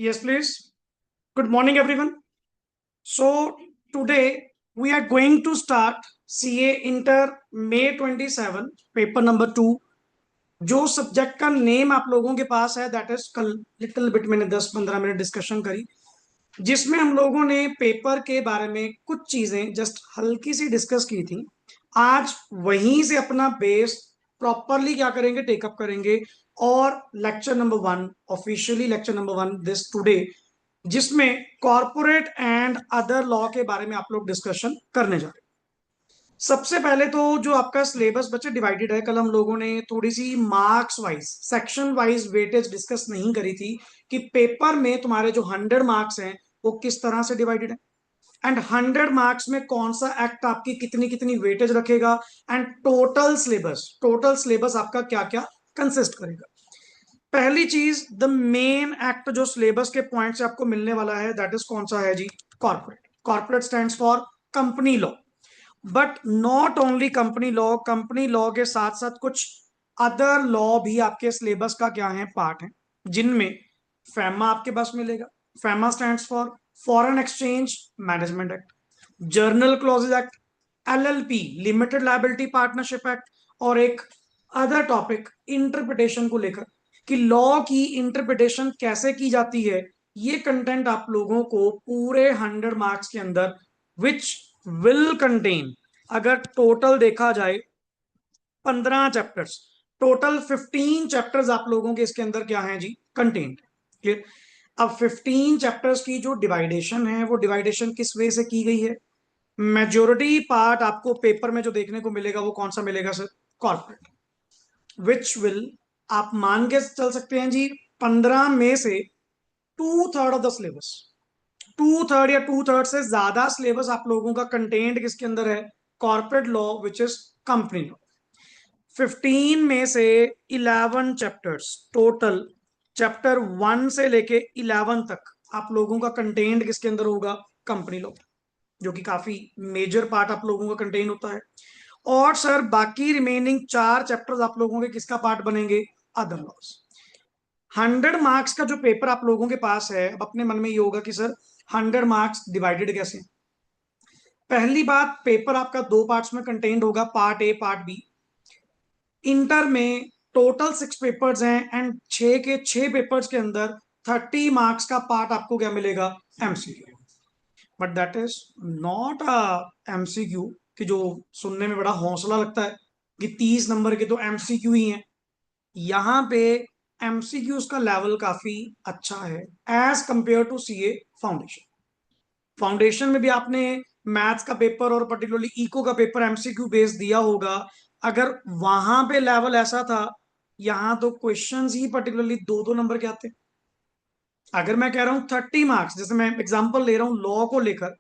Yes, please. Good morning, everyone. So, today we are going to start CA Inter May 27, paper number 2. जो subject का name आप लोगों के पास है that is कल लिटिल बिट मैंने 10-15 मिनट डिस्कशन करी, जिसमें हम लोगों ने पेपर के बारे में कुछ चीजें जस्ट हल्की सी डिस्कस की थी. आज वहीं से अपना बेस प्रॉपरली क्या करेंगे, टेकअप करेंगे. और lecture number 1, officially lecture number 1 this today, जिसमें कॉरपोरेट एंड अदर लॉ के बारे में आप लोग डिस्कशन करने जा रहे हैं. सबसे पहले तो जो आपका सिलेबस बच्चे डिवाइडेड है, कल हम लोगों ने थोड़ी सी marks wise section wise weightage discuss नहीं करी थी कि पेपर में तुम्हारे जो 100 मार्क्स हैं वो किस तरह से डिवाइडेड है एंड 100 मार्क्स में कौन सा एक्ट आपकी कितनी कितनी वेटेज रखेगा एंड टोटल सिलेबस आपका क्या क्या कंसिस्ट करेगा. पहली चीज, द मेन एक्ट जो सिलेबस के पॉइंट से आपको मिलने वाला है दैट इज कौन सा है जी? Corporate stands for company law. But not only company law के साथ साथ कुछ अदर लॉ भी आपके सिलेबस का क्या है, पार्ट है, जिनमें फैमा आपके पास मिलेगा. FEMA stands for foreign exchange management act, general clauses act, LLP limited liability partnership act, और एक अदर टॉपिक इंटरप्रिटेशन को लेकर कि लॉ की इंटरप्रिटेशन कैसे की जाती है. ये कंटेंट आप लोगों को पूरे 100 मार्क्स के अंदर विच विल कंटेन, अगर टोटल देखा जाए 15 चैप्टर्स, टोटल 15 चैप्टर्स आप लोगों के इसके अंदर क्या है जी, कंटेंट. क्लियर. अब 15 चैप्टर्स की जो डिवाइडेशन है वो डिवाइडेशन किस वे से की गई है? मेजोरिटी पार्ट आपको पेपर में जो देखने को मिलेगा वो कौन सा मिलेगा सर? कॉर्पोरेट. विच विल, आप मान के चल सकते हैं जी, 15 में से 2/3 ऑफ द सिलेबस, 2/3 या 2/3 से ज्यादा सिलेबस आप लोगों का कंटेंट किसके अंदर है? Corporate law which is company law. 15 में से 11 चैप्टर्स टोटल, चैप्टर 1 से लेके 11 तक आप लोगों का कंटेंट किसके अंदर होगा? कंपनी लॉ, जो कि काफी मेजर पार्ट आप लोगों का कंटेन होता है. और सर बाकी रिमेनिंग 4 चैप्टर्स आप लोगों के किसका पार्ट बनेंगे? Other laws. 100 मार्क्स का जो पेपर आप लोगों के पास है, अब अपने मन में ये होगा कि सर 100 मार्क्स डिवाइडेड कैसे? पहली बात, पेपर आपका 2 पार्ट्स में कंटेन्ड होगा, part A part B. Inter में टोटल 6 पेपर्स हैं एंड 6 के 6 पेपर्स के अंदर 30 मार्क्स का पार्ट आपको क्या मिलेगा? MCQ. But that is not a MCQ कि जो सुनने में बड़ा हौसला लगता है कि 30 नंबर के तो एमसीक्यू ही हैं. यहाँ पे एमसीक्यूज का लेवल काफी अच्छा है as compare to CA foundation. Foundation में भी आपने मैथ्स का पेपर और पर्टिकुलरली इको का पेपर एमसीक्यू बेस दिया होगा. अगर वहां पे लेवल ऐसा था, यहाँ तो क्वेश्चंस ही पर्टिकुलरली 2-2 नंबर के आते. अगर मैं कह रहा हूँ 30 मार्क्स, जैसे मैं एग्जांपल ले रहा हूँ लॉ को लेकर,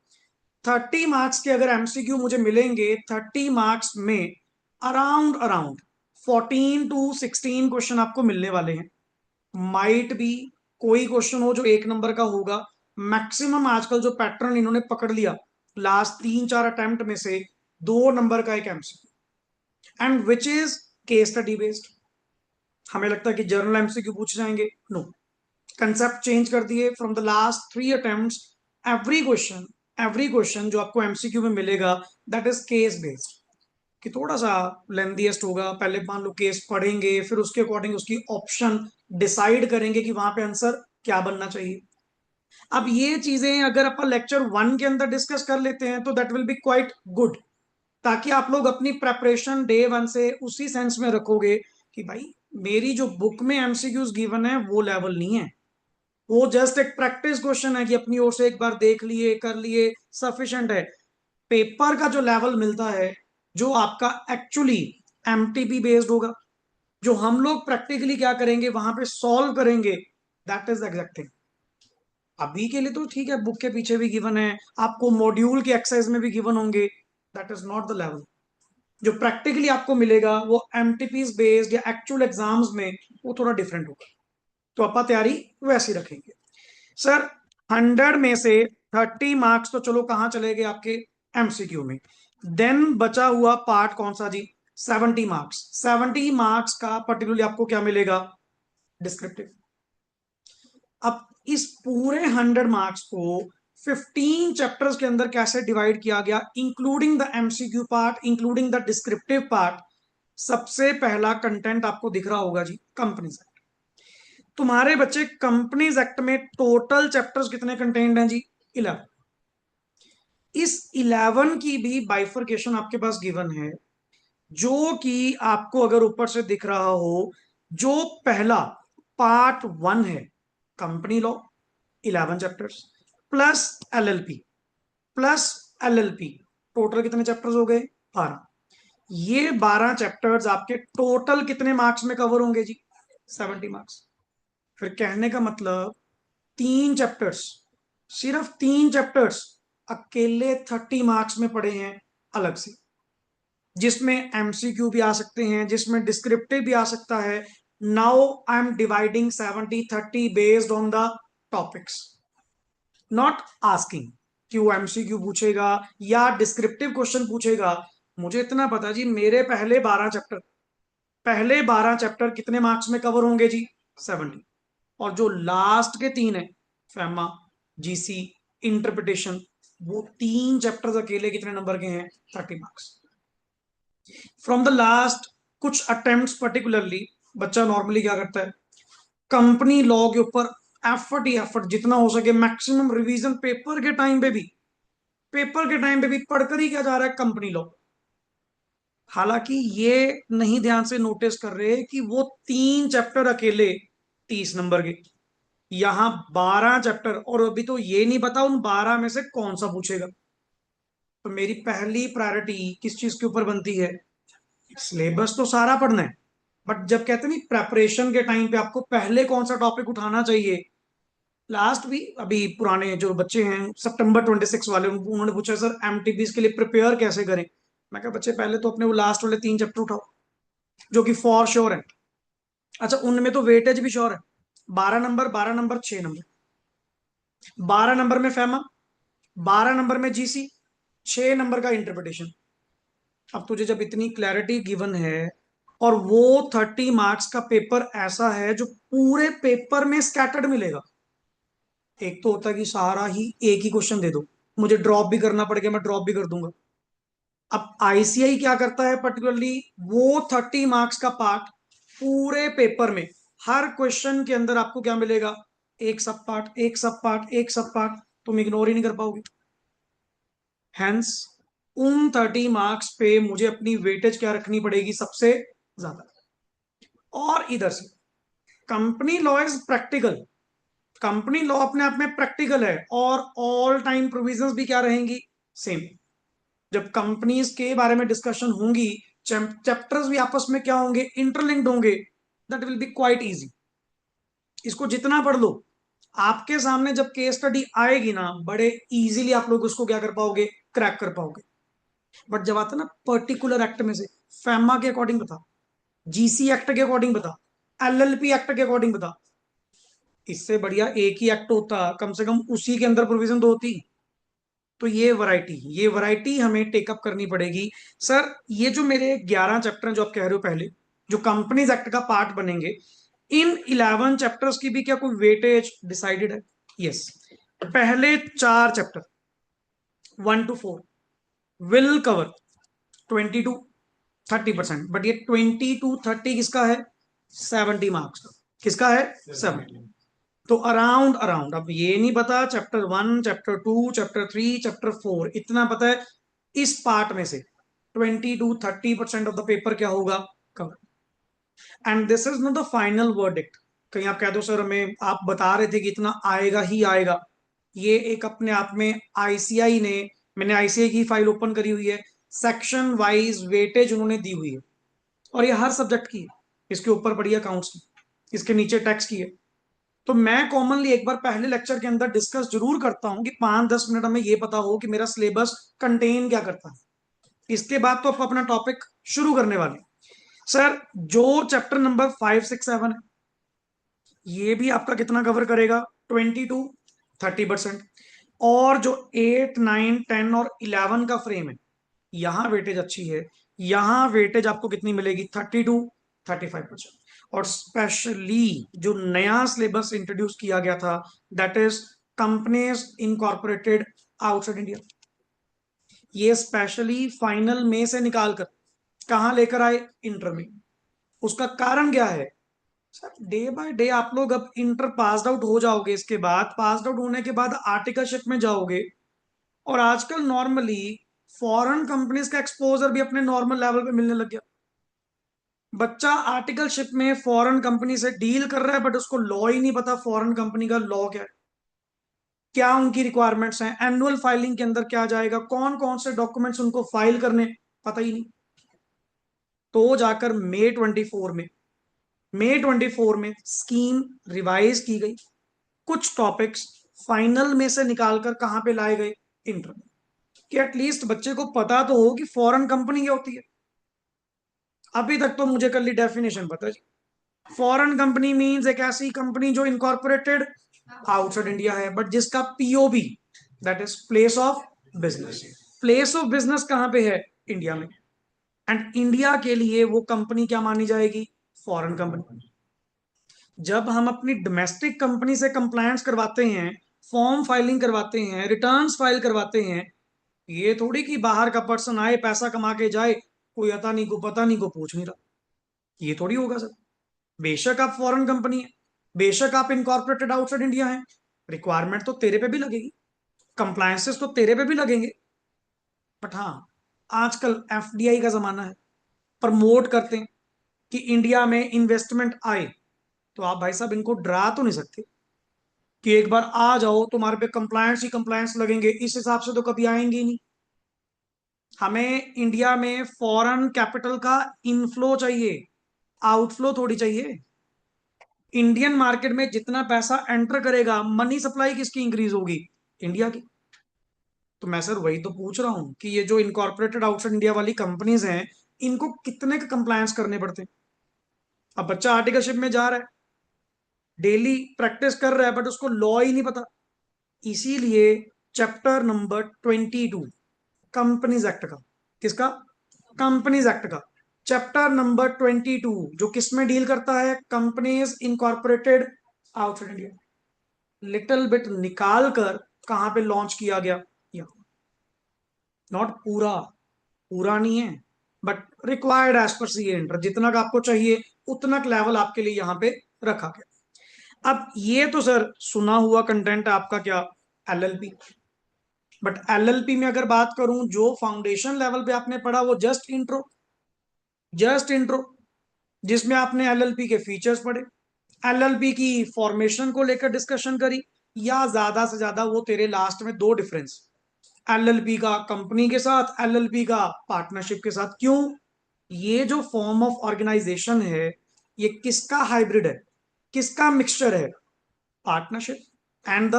30 मार्क्स के अगर एमसीक्यू मुझे मिलेंगे, 30 मार्क्स में अराउंड अराउंड 14 to 16 क्वेश्चन आपको मिलने वाले हैं. माइट भी कोई क्वेश्चन हो जो 1 नंबर का होगा. मैक्सिमम आजकल जो पैटर्न इन्होंने पकड़ लिया लास्ट 3-4 अटेम्प्ट में से, 2 नंबर का एक MCQ and which is case study based. हमें लगता है कि जर्नल एमसीक्यू पूछ जाएंगे, नो. कंसेप्ट चेंज कर दिए. From the last 3 attempts, every question जो आपको एमसीक्यू में मिलेगा दैट इज केस बेस्ड, कि थोड़ा सा लेंथीएस्ट होगा. पहले मान लो केस पढ़ेंगे, फिर उसके अकॉर्डिंग उसकी ऑप्शन डिसाइड करेंगे कि वहां पे आंसर क्या बनना चाहिए. अब ये चीजें अगर अपन लेक्चर 1 के अंदर डिस्कस कर लेते हैं तो that will be quite good, ताकि आप लोग अपनी प्रेपरेशन डे 1 से उसी सेंस में रखोगे कि भाई मेरी जो बुक में एमसीक्यूज गिवन है वो लेवल नहीं है, वो जस्ट एक प्रैक्टिस क्वेश्चन है कि अपनी ओर से एक बार देख लिए कर लिए सफिशिएंट है. पेपर का जो लेवल मिलता है, जो आपका एक्चुअली एमटीपी बेस्ड होगा, जो हम लोग प्रैक्टिकली क्या करेंगे वहां पे सॉल्व करेंगे, दैट इज एग्जैक्ट थिंग. अभी के लिए तो ठीक है, बुक के पीछे भी गिवन है, आपको मॉड्यूल के एक्सरसाइज में भी गिवन होंगे, that is not the level. जो प्रैक्टिकली आपको मिलेगा वो एमटीपी बेस्ड या एक्चुअल एग्जाम्स में वो थोड़ा डिफरेंट होगा. तो अपन तैयारी वैसी रखेंगे. सर 100 में से 30 मार्क्स तो चलो कहां चले गए आपके? एमसीक्यू में. देन बचा हुआ पार्ट कौन सा जी? 70 मार्क्स. 70 मार्क्स का पर्टिकुलरली आपको क्या मिलेगा? डिस्क्रिप्टिव. अब इस पूरे 100 मार्क्स को 15 चैप्टर्स के अंदर कैसे डिवाइड किया गया, including the MCQ part, including the descriptive part. सबसे पहला कंटेंट आपको दिख रहा होगा जी, कंपनीज एक्ट। तुम्हारे बच्चे कंपनीज एक्ट में टोटल चैप्टर्स कितने कंटेंट हैं जी? 11। इस 11 की भी बाइफर्केशन आपके पास गिवन है, जो कि आपको अगर ऊपर से दिख रहा हो, जो पहला पार्ट 1 है company law 11 chapters plus LLP plus LLP, total कितने चैप्टर्स हो गए? 12। ये 12 चैप्टर्स आपके टोटल कितने मार्क्स में कवर होंगे जी? 70 मार्क्स। फिर कहने का मतलब 3 चैप्टर्स, सिर्फ 3 चैप्टर्स अकेले 30 मार्क्स में पड़े हैं अलग से, जिसमें एमसीक्यू भी आ सकते हैं, जिसमें डिस्क्रिप्टिव भी आ सकता है। Now I am dividing 70-30 based on the topics, not asking कि वो एमसीक्यू पूछेगा या डिस्क्रिप्टिव क्वेश्चन पूछेगा। मुझे इतना पता जी, मेरे पहले 12 चैप्टर कितने मार्क्स में कवर होंगे जी? 70। और जो लास्ट के 3 है, फैमा, जीसी, इंटरप्रिटेशन, वो 3 चैप्टर्स अकेले कितने नंबर के हैं? 30 मार्क्स। फ्रॉम द लास्ट कुछ अटेम्प्ट्स पर्टिकुलरली, बच्चा नॉर्मली क्या करता है, कंपनी लॉ के ऊपर एफर्ट ही एफर्ट, जितना हो सके मैक्सिमम रिवीजन पेपर के टाइम पे भी पढ़कर ही क्या जा रहा है? Company law. हालांकि ये नहीं ध्यान से नोटिस कर रहे कि वो 3 चैप्टर अकेले 30 नंबर के, यहां 12 चैप्टर, और अभी तो ये नहीं पता उन 12 में से कौन सा पूछेगा। तो मेरी पहली प्रायोरिटी किस चीज के ऊपर बनती है? सिलेबस तो सारा पढ़ना है, बट जब कहते हैं नहीं प्रेपरेशन के टाइम पे आपको पहले कौन सा टॉपिक उठाना चाहिए। लास्ट भी अभी पुराने जो बच्चे हैं सितंबर 26 वाले, उन्होंने पूछा सर एमटीपीस के लिए प्रिपेयर कैसे करें। मैं कहा बच्चे पहले तो अपने वो लास्ट वाले 3 चैप्टर उठाओ, जो कि फॉर श्योर है। अच्छा, उनमें तो वेटेज भी श्योर है, 12 नंबर, 12 नंबर, 6 नंबर। 12 नंबर में फेमा, 12 नंबर में जीसी, 6 नंबर का इंटरप्रिटेशन। अब तुझे जब इतनी क्लैरिटी गिवन है, और वो 30 मार्क्स का पेपर ऐसा है जो पूरे पेपर में स्कैटर्ड मिलेगा। एक तो होता है कि सारा ही एक ही क्वेश्चन दे दो, मुझे ड्रॉप भी करना पड़ गया मैं ड्रॉप भी कर दूंगा। अब आईसीआई क्या करता है पर्टिकुलरली, वो 30 मार्क्स का पार्ट पूरे पेपर में, हर क्वेश्चन के अंदर आपको क्या मिलेगा? एक सब पार्ट, एक सब पार्ट, एक सब पार्ट, तुम इग्नोर ही नहीं कर पाओगे। हैंस उन 30 मार्क्स पे मुझे अपनी वेटेज क्या रखनी पड़ेगी? सबसे ज्यादा। और इधर से company law is practical, company law अपने आप में प्रैक्टिकल है, और ऑल टाइम प्रोविजंस भी क्या रहेंगी? सेम। जब कंपनीज के बारे में डिस्कशन होंगी, चैप्टर्स भी आपस में क्या होंगे? इंटरलिंक्ड होंगे। That will be quite easy. इसको जितना पढ़ लो, आपके सामने जब केस स्टडी आएगी ना, बड़े इजीली आप लोग उसको क्या कर पाओगे? क्रैक कर पाओगे। बट जब आता है ना पर्टिकुलर एक्ट में से, फैमा के अकॉर्डिंग बता, जीसी एक्ट के अकॉर्डिंग बता, एलएलपी एक्ट के अकॉर्डिंग बता, इससे बढ़िया एक ही एक्ट होता, कम से कम उसी के अंदर प्रोविजन तो होती। तो ये वैरायटी हमें टेकअप करनी पड़ेगी। सर ये जो मेरे 11 चैप्टर हैं जो आप कह रहे हो पहले, जो कंपनीज एक्ट का पार्ट बनेंगे, इन 11 चैप्टर्स की भी क्या कोई वेटेज डिसाइडेड है? यस। पहले 4 chapter 1 to 4 will cover 20 to 30%, but ये 20 to 30 किसका है? 70 मार्क्स का। किसका है? 70। तो अराउंड अराउंड, अब ये नहीं पता चैप्टर 1, चैप्टर 2, चैप्टर 3, चैप्टर 4, इतना पता है इस पार्ट में से 20 to 30% ऑफ द पेपर क्या होगा? Cover. And this is not the final verdict. कहीं आप कह दो सर हमें आप बता रहे थे कि इतना आएगा ही आएगा, ये एक अपने आप में आईसीआई ने, मैंने आईसीआई की फाइल ओपन करी हुई है, सेक्शन वाइज वेटेज उन्होंने दी हुई है, और ये हर सब्जेक्ट की है। इसके ऊपर पढ़िए अकाउंट्स की, इसके नीचे टैक्स की है। तो मैं कॉमनली एक बार पहले लेक्चर के अंदर डिस्कस जरूर करता हूं कि 5-10 मिनट हमें ये पता हो कि मेरा सिलेबस कंटेन क्या करता है। इसके बाद तो आप अपना टॉपिक शुरू करने वाले। सर जो चैप्टर नंबर 5, 6, 7 है, ये भी आपका कितना कवर करेगा? 20 to 30%। और जो 8, 9, 10 और 11 का फ्रेम है, यहां वेटेज अच्छी है, यहां वेटेज आपको कितनी मिलेगी? 30 to 35%। और स्पेशली जो नया सिलेबस इंट्रोड्यूस किया गया था, that is companies incorporated outside India. ये स्पेशली फाइनल में से निकालकर कहां लेकर आए, इंटर में। उसका कारण क्या है सर, डे बाय डे आप लोग अब इंटर पास आउट हो जाओगे, इसके बाद पास आउट होने के बाद आर्टिकलशिप में जाओगे, और आजकल नॉर्मली फॉरेन कंपनीज का एक्सपोजर भी अपने नॉर्मल लेवल पे मिलने लग गया। बच्चा आर्टिकलशिप में फॉरेन कंपनी से डील कर रहा है, बट उसको लॉ ही नहीं पता फॉरेन कंपनी का लॉ क्या है, क्या उनकी रिक्वायरमेंट्स हैं, एनुअल फाइलिंग के अंदर क्या जाएगा, कौन कौन से डॉक्यूमेंट्स उनको फाइल करने, पता ही नहीं। तो जाकर मई 24 में स्कीम रिवाइज की गई, कुछ टॉपिक्स फाइनल में से निकालकर कहां पे लाए गए, इंटर में, कि एटलीस्ट बच्चे को पता तो हो कि फॉरेन कंपनी क्या होती है। अभी तक तो मुझे कल डेफिनेशन पता है जी। फॉरेन कंपनी मींस एक ऐसी कंपनी जो इनकॉर्पोरेटेड आउटसाइड इंडिया है, बट जिसका POB, that is place of business, place of business कहां पे है, इंडिया में। एंड इंडिया के लिए वो कंपनी क्या मानी जाएगी, फॉरेन कंपनी। जब हम अपनी डोमेस्टिक कंपनी से कंप्लायंस करवाते हैं, फॉर्म फाइलिंग करवाते हैं, रिटर्न्स फाइल करवाते हैं, ये थोड़ी कि बाहर का पर्सन आए पैसा कमा के जाए, कोई अता नहीं को पता नहीं को पूछ नहीं रहा, ये थोड़ी होगा सर। बेशक आप फॉरेन कंपनी है, बेशक आप इनकॉर्पोरेटेड आउटसाइड इंडिया है, रिक्वायरमेंट तो तेरे पे भी लगेगी, कंप्लायंसेस तो तेरे पे भी लगेंगे। बट हाँ, आजकल एफडीआई का जमाना है, प्रमोट करते हैं कि इंडिया में इन्वेस्टमेंट आए, तो आप भाई साहब इनको डरा तो नहीं सकते कि एक बार आ जाओ तुम्हारे पे कंप्लायंस ही कंप्लायंस लगेंगे, इस हिसाब से तो कभी आएंगे ही नहीं। हमें इंडिया में फॉरेन कैपिटल का इनफ्लो चाहिए, आउटफ्लो थोड़ी चाहिए। इंडियन मार्केट में जितना पैसा एंटर करेगा, मनी सप्लाई किसकी इंक्रीज होगी, इंडिया की। तो मैं सर वही तो पूछ रहा हूं कि ये जो इनकॉर्पोरेटेड आउटसाइड इंडिया वाली कंपनीज हैं, इनको कितने का कंप्लायंस करने पड़ते हैं। अब बच्चा आर्टिकलशिप में जा रहा है, डेली प्रैक्टिस कर रहा है, बट उसको लॉ ही नहीं पता। इसीलिए चैप्टर नंबर 22 कंपनीज एक्ट का, किसका, कंपनीज एक्ट का चैप्टर नंबर 22, जो किस में डील करता है, companies incorporated outside India, little bit निकाल कर कहां पे लॉन्च किया गया, यहाँ। नॉट पूरा, पूरा नहीं है, but required as per C enter, जितना का आपको चाहिए उतना लेवल आपके लिए यहाँ पे रखा गया। अब ये तो सर सुना हुआ कंटेंट है आपका, क्या, एलएलपी। बट एलएलपी में अगर बात करूं, जो फाउंडेशन लेवल पे आपने पढ़ा वो जस्ट इंट्रो, जिसमें आपने एलएलपी के फीचर्स पढ़े, एलएलपी की फॉर्मेशन को लेकर डिस्कशन करी, या ज्यादा से ज्यादा वो तेरे लास्ट में दो डिफरेंस, एलएलपी का कंपनी के साथ, एलएलपी का पार्टनरशिप के साथ। क्यों, ये जो फॉर्म ऑफ ऑर्गेनाइजेशन है, ये किसका हाइब्रिड है, किसका मिक्सचर है, पार्टनरशिप एंड द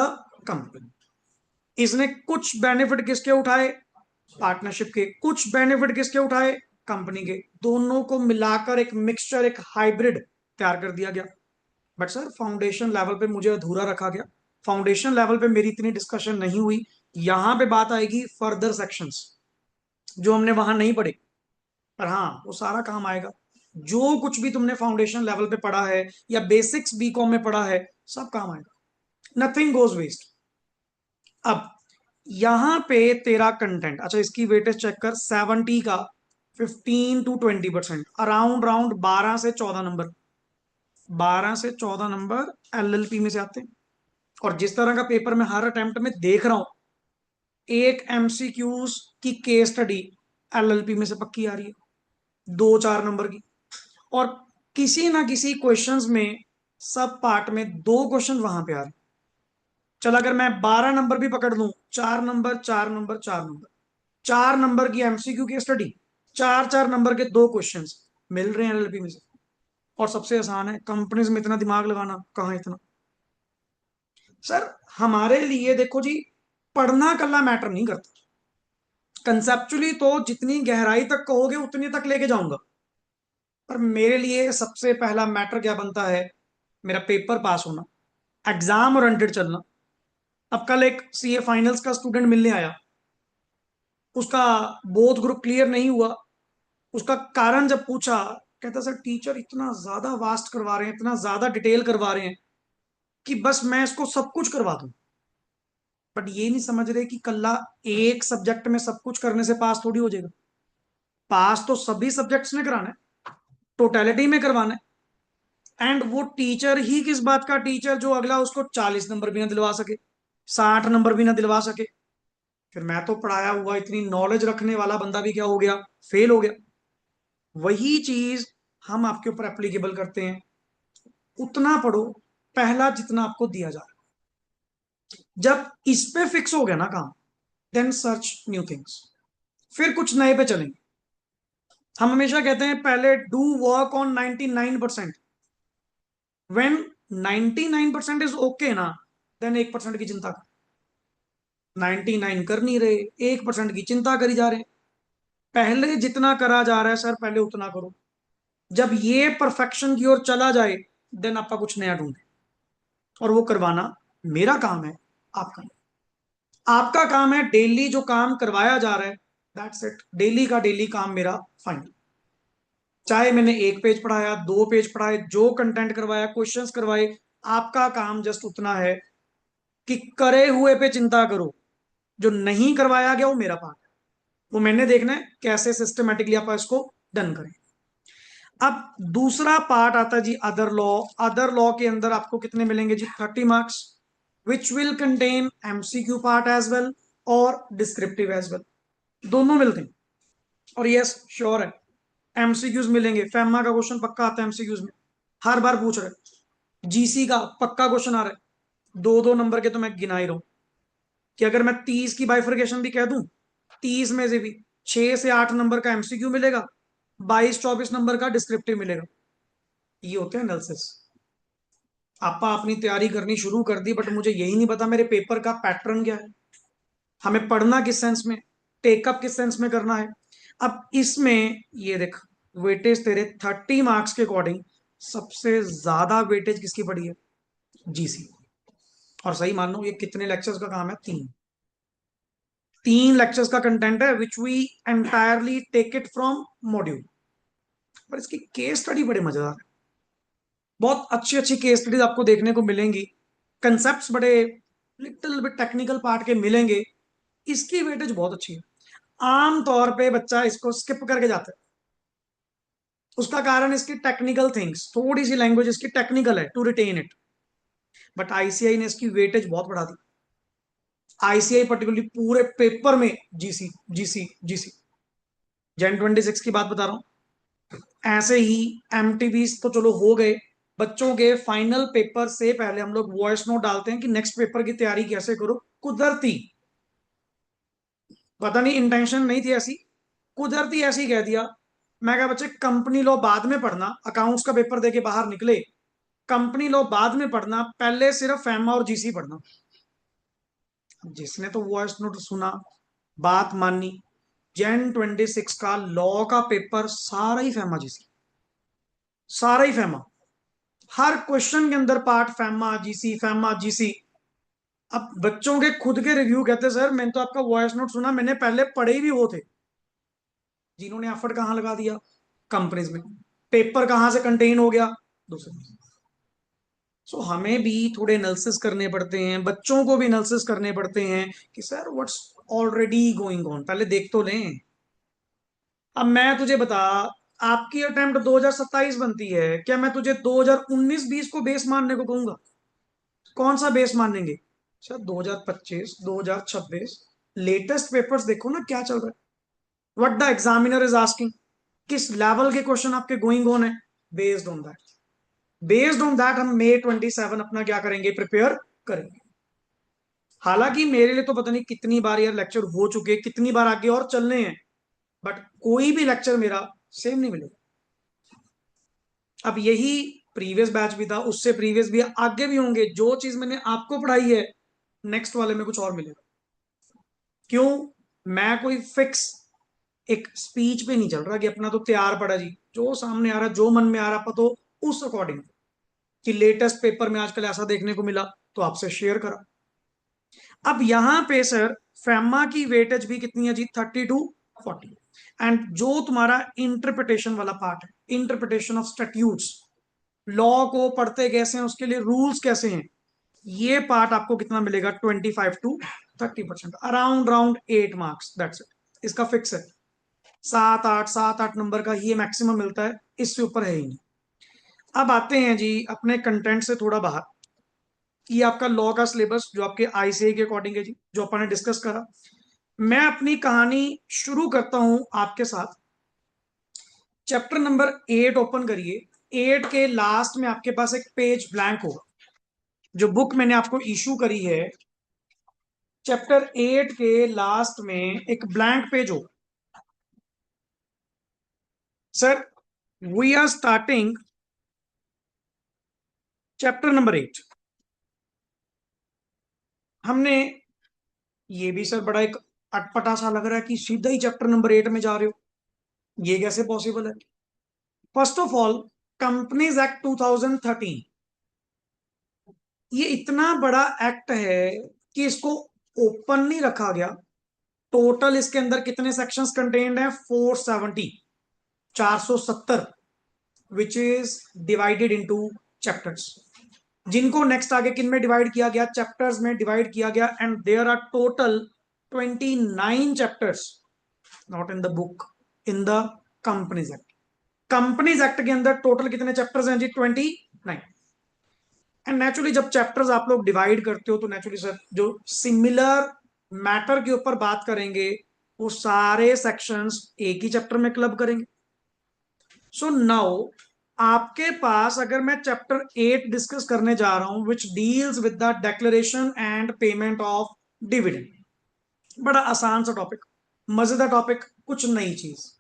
कंपनी। इसने कुछ बेनिफिट किसके उठाए, पार्टनरशिप के, कुछ बेनिफिट किसके उठाए, कंपनी के, दोनों को मिलाकर एक मिक्सचर, एक हाइब्रिड तैयार कर दिया गया। बट सर फाउंडेशन लेवल पे मुझे अधूरा रखा गया, फाउंडेशन लेवल पे मेरी इतनी डिस्कशन नहीं हुई। यहां पे बात आएगी फर्दर सेक्शंस, जो हमने वहां नहीं पढ़े, पर हाँ वो सारा काम आएगा। जो कुछ भी तुमने फाउंडेशन लेवल पे पढ़ा है या बेसिक्स बीकॉम में पढ़ा है, सब काम आएगा, नथिंग गोज वेस्ट। अब यहां पे तेरा कंटेंट, अच्छा इसकी वेटेज चेक कर, 70 का 15 to 20%, अराउंड राउंड 12 से 14 नंबर, 12 से 14 नंबर एलएलपी में से आते हैं। और जिस तरह का पेपर मैं हर अटेम्प्ट में देख रहा हूं, एक एमसीक्यूज की केस स्टडी एलएलपी में से पक्की आ रही है, 2-4 नंबर की। और किसी ना किसी क्वेश्चंस में, सब पार्ट में 2 क्वेश्चन वहां पे आ रहे हैं। चल अगर मैं 12 नंबर भी पकड़ लूं, 4 नंबर 4 नंबर 4 नंबर, 4 नंबर की एमसीक्यू की स्टडी, 4-4 नंबर के 2 क्वेश्चंस मिल रहे हैं एलएलपी में से। और सबसे आसान है, कंपनीज में इतना दिमाग लगाना कहाँ इतना। सर हमारे लिए देखो जी, पढ़ना कल्ला मैटर नहीं करता, कंसेप्चुअली तो जितनी गहराई तक कहोगे उतनी तक लेके जाऊंगा, पर मेरे लिए सबसे पहला मैटर क्या बनता है, मेरा पेपर पास होना, एग्जाम ओरिएंटेड चलना। अब कल एक सीए फाइनल्स का स्टूडेंट मिलने आया, उसका बोथ ग्रुप क्लियर नहीं हुआ। उसका कारण जब पूछा कहता सर टीचर इतना ज्यादा वास्ट करवा रहे हैं, इतना ज्यादा डिटेल करवा रहे हैं कि बस मैं इसको सब कुछ करवा दूं। बट ये नहीं समझ रहे कि कल्ला एक सब्जेक्ट में सब कुछ करने से पास थोड़ी हो जाएगा। पास तो सभी सब्जेक्ट्स में कराना है, टोटलिटी में करवाना है। एंड वो टीचर ही किस बात का टीचर जो अगला उसको 40 नंबर भी ना दिलवा सके, 60 नंबर भी ना दिलवा सके। फिर मैं तो पढ़ाया हुआ इतनी नॉलेज रखने वाला बंदा भी क्या हो गया, फेल हो गया। वही चीज हम आपके ऊपर एप्लीकेबल करते हैं। उतना पढ़ो पहला जितना आपको दिया जा रहा है। जब इस पे फिक्स हो गया ना काम, देन सर्च न्यू थिंग्स, फिर कुछ नए पे चलेंगे। हम हमेशा कहते हैं पहले do work on 99%। When 99% is okay ना, देन 1% की चिंता कर। 99 कर नहीं रहे, 1% की चिंता करी जा रहे हैं। पहले जितना करा जा रहा है सर पहले उतना करो। जब ये परफेक्शन की ओर चला जाए, देन आपका कुछ नया ढूंढे, और वो करवाना मेरा काम है, आपका नहीं। आपका काम है डेली जो काम करवाया जा रहा है, दैट्स इट। डेली का डेली काम मेरा फाइनल। चाहे मैंने 1 पेज पढ़ाया, 2 पेज पढ़ाए, जो कंटेंट करवाया, क्वेश्चंस करवाए, आपका काम जस्ट उतना है कि करे हुए पे चिंता करो। जो नहीं करवाया गया वो मेरा पार्ट है, वो मैंने देखना है कैसे सिस्टमेटिकली आप इसको डन करें। अब दूसरा पार्ट आता है जी अदर लॉ। अदर लॉ के अंदर आपको कितने मिलेंगे जी, 30 marks, which will contain MCQ part as well और डिस्क्रिप्टिव एज वेल, दोनों मिलते हैं। और यस श्योर है एमसीक्यूज मिलेंगे। फेमा का क्वेश्चन पक्का आता है एमसीक्यूज में, हर बार पूछ रहे हैं। जीसी का पक्का क्वेश्चन आ रहा है, 2-2 नंबर के तो मैं गिना ही रहा हूं कि अगर मैं 30 की बाइफर्केशन भी कह दूं, 30 में से भी 6 से 8 नंबर का एमसीक्यू मिलेगा, 22-24 नंबर का डिस्क्रिप्टिव मिलेगा। ये होते हैं एनालिसिस। आपा अपनी तैयारी करनी शुरू कर दी, बट मुझे यही नहीं पता मेरे पेपर का पैटर्न क्या है, हमें पढ़ना किस सेंस में, टेकअप किस सेंस में करना है। अब इसमें ये देख, वेटेज तेरे 30 मार्क्स के अकॉर्डिंग सबसे ज्यादा वेटेज किसकी पड़ी है, जीसी। और सही मान लो ये कितने लेक्चर्स का काम है, 3 लेक्चर्स का कंटेंट है, which we entirely take it from module. पर इसकी केस स्टडी बड़े मजेदार है, बहुत अच्छी अच्छी केस स्टडीज आपको देखने को मिलेंगी। कंसेप्ट बड़े लिटिल बिट टेक्निकल पार्ट के मिलेंगे। इसकी वेटेज बहुत अच्छी है। आम तौर पे बच्चा इसको स्किप करके जाता है। उसका कारण इसकी टेक्निकल थिंग्स, थोड़ी सी लैंग्वेज इसकी टेक्निकल है to retain it. But ICAI ने इसकी वेटेज बहुत बढ़ा दी। आईसीआई पर्टिकुलरली पूरे पेपर में जीसी जीसी जीसी। जेन 26 की बात बता रहा हूं। ऐसे ही एमटीबी तो चलो हो गए, बच्चों के फाइनल पेपर से पहले हम लोग वॉइस नोट डालते हैं कि नेक्स्ट पेपर की तैयारी कैसे करो। कुदरती, पता नहीं इंटेंशन नहीं थी ऐसी, कुदरती ऐसी कह दिया। मैं कहा बच्चे कंपनी लॉ बाद में पढ़ना, अकाउंट्स का पेपर देके बाहर निकले, कंपनी लॉ बाद में पढ़ना, पहले सिर्फ फैमा और जीसी पढ़ना। जिसने तो वॉइस नोट सुना, बात मानी, जेन 26 का लॉ का पेपर सारा ही फैमा जीसी, सारा ही फैमा। हर क्वेश्चन के अंदर पार्ट फैमा जीसी फैमा जीसी। अब बच्चों के खुद के रिव्यू कहते सर मैंने तो आपका वॉइस नोट सुना, मैंने पहले पढ़े ही भी वो थे। जिन्होंने एफर्ट कहाँ लगा दिया, कंपनीज में। पेपर कहाँ से कंटेन हो गया, दूसरे। सो हमें भी थोड़े एनालिसिस करने पड़ते हैं, बच्चों को भी एनालिसिस करने पड़ते हैं कि sir what's already going on, पहले देख तो लें। अब मैं तुझे बता, आपकी अटेम्प्ट 2027 बनती है, क्या मैं तुझे 2019-20 को बेस मानने को कहूंगा? कौन सा बेस मानेंगे सर? 2025 2026 लेटेस्ट पेपर्स देखो ना क्या चल रहा है, what the examiner is asking, किस लेवल के क्वेश्चन आपके गोइंग ऑन है। Based on that, based on that हम May 27 अपना क्या करेंगे, प्रिपेयर करेंगे। हालांकि मेरे लिए तो पता नहीं कितनी बार यार लेक्चर हो चुके, कितनी बार आगे और चलने हैं, बट कोई भी लेक्चर मेरा सेम नहीं मिलेगा। अब यही प्रीवियस बैच भी था, उससे प्रीवियस भी, आगे भी होंगे। जो चीज मैंने आपको पढ़ाई है, नेक्स्ट वाले में कुछ और मिलेगा। क्यों? मैं कोई फिक्स एक स्पीच पे नहीं चल रहा कि अपना तो तैयार पड़ा जी, जो सामने आ रहा, जो मन में आ रहा तो उस अकॉर्डिंग, कि लेटेस्ट पेपर में आजकल ऐसा देखने को मिला तो आपसे शेयर करा। अब यहां पे सर फेमा की वेटेज भी कितनी है जी, 30 to 40। एंड जो तुम्हारा इंटरप्रिटेशन वाला पार्ट है, इंटरप्रिटेशन ऑफ स्टैट्यूट्स, लॉ को पढ़ते कैसे हैं, उसके लिए रूल्स कैसे हैं, ये पार्ट आपको कितना मिलेगा, 25 to 30%, around round 8 marks, that's it. इसका फिक्स है 7-8 नंबर का ही मैक्सिमम मिलता है, इससे ऊपर है ही नहीं। अब आते हैं जी अपने कंटेंट से थोड़ा बाहर। ये आपका लॉ का सिलेबस जो आपके आईसीए के अकॉर्डिंग है जी, जो अपन ने डिस्कस करा। मैं अपनी कहानी शुरू करता हूं आपके साथ। चैप्टर नंबर 8 ओपन करिए। 8 के लास्ट में आपके पास एक पेज ब्लैंक होगा। जो बुक मैंने आपको इशू करी है, चैप्टर 8 के लास्ट में एक ब्लैंक पेज होगा। Sir, we are starting chapter number 8। हमने, ये भी सर बड़ा एक अटपटा सा लग रहा है कि सीधा ही चैप्टर नंबर 8 में जा रहे हो, ये कैसे पॉसिबल है? First of all, companies act 2013, ये इतना बड़ा एक्ट है कि इसको ओपन नहीं रखा गया। टोटल इसके अंदर कितने सेक्शंस कंटेन्ड हैं? 470, 470, which is divided into chapters, जिनको नेक्स्ट आगे किन में डिवाइड किया गया? चैप्टर्स में डिवाइड किया गया। And there are total 29 chapters, not in the book, in the companies act. Companies act के अंदर टोटल कितने चैप्टर्स हैं जी? 29। एंड नेचुरली जब चैप्टर्स आप लोग डिवाइड करते हो तो नेचुरली सर जो सिमिलर मैटर के ऊपर बात करेंगे वो सारे सेक्शंस एक ही चैप्टर में क्लब करेंगे। सो नाउ आपके पास अगर मैं चैप्टर 8 डिस्कस करने जा रहा हूं which deals with the declaration and payment of dividend, बड़ा आसान सा टॉपिक, मजेदार टॉपिक, कुछ नई चीज।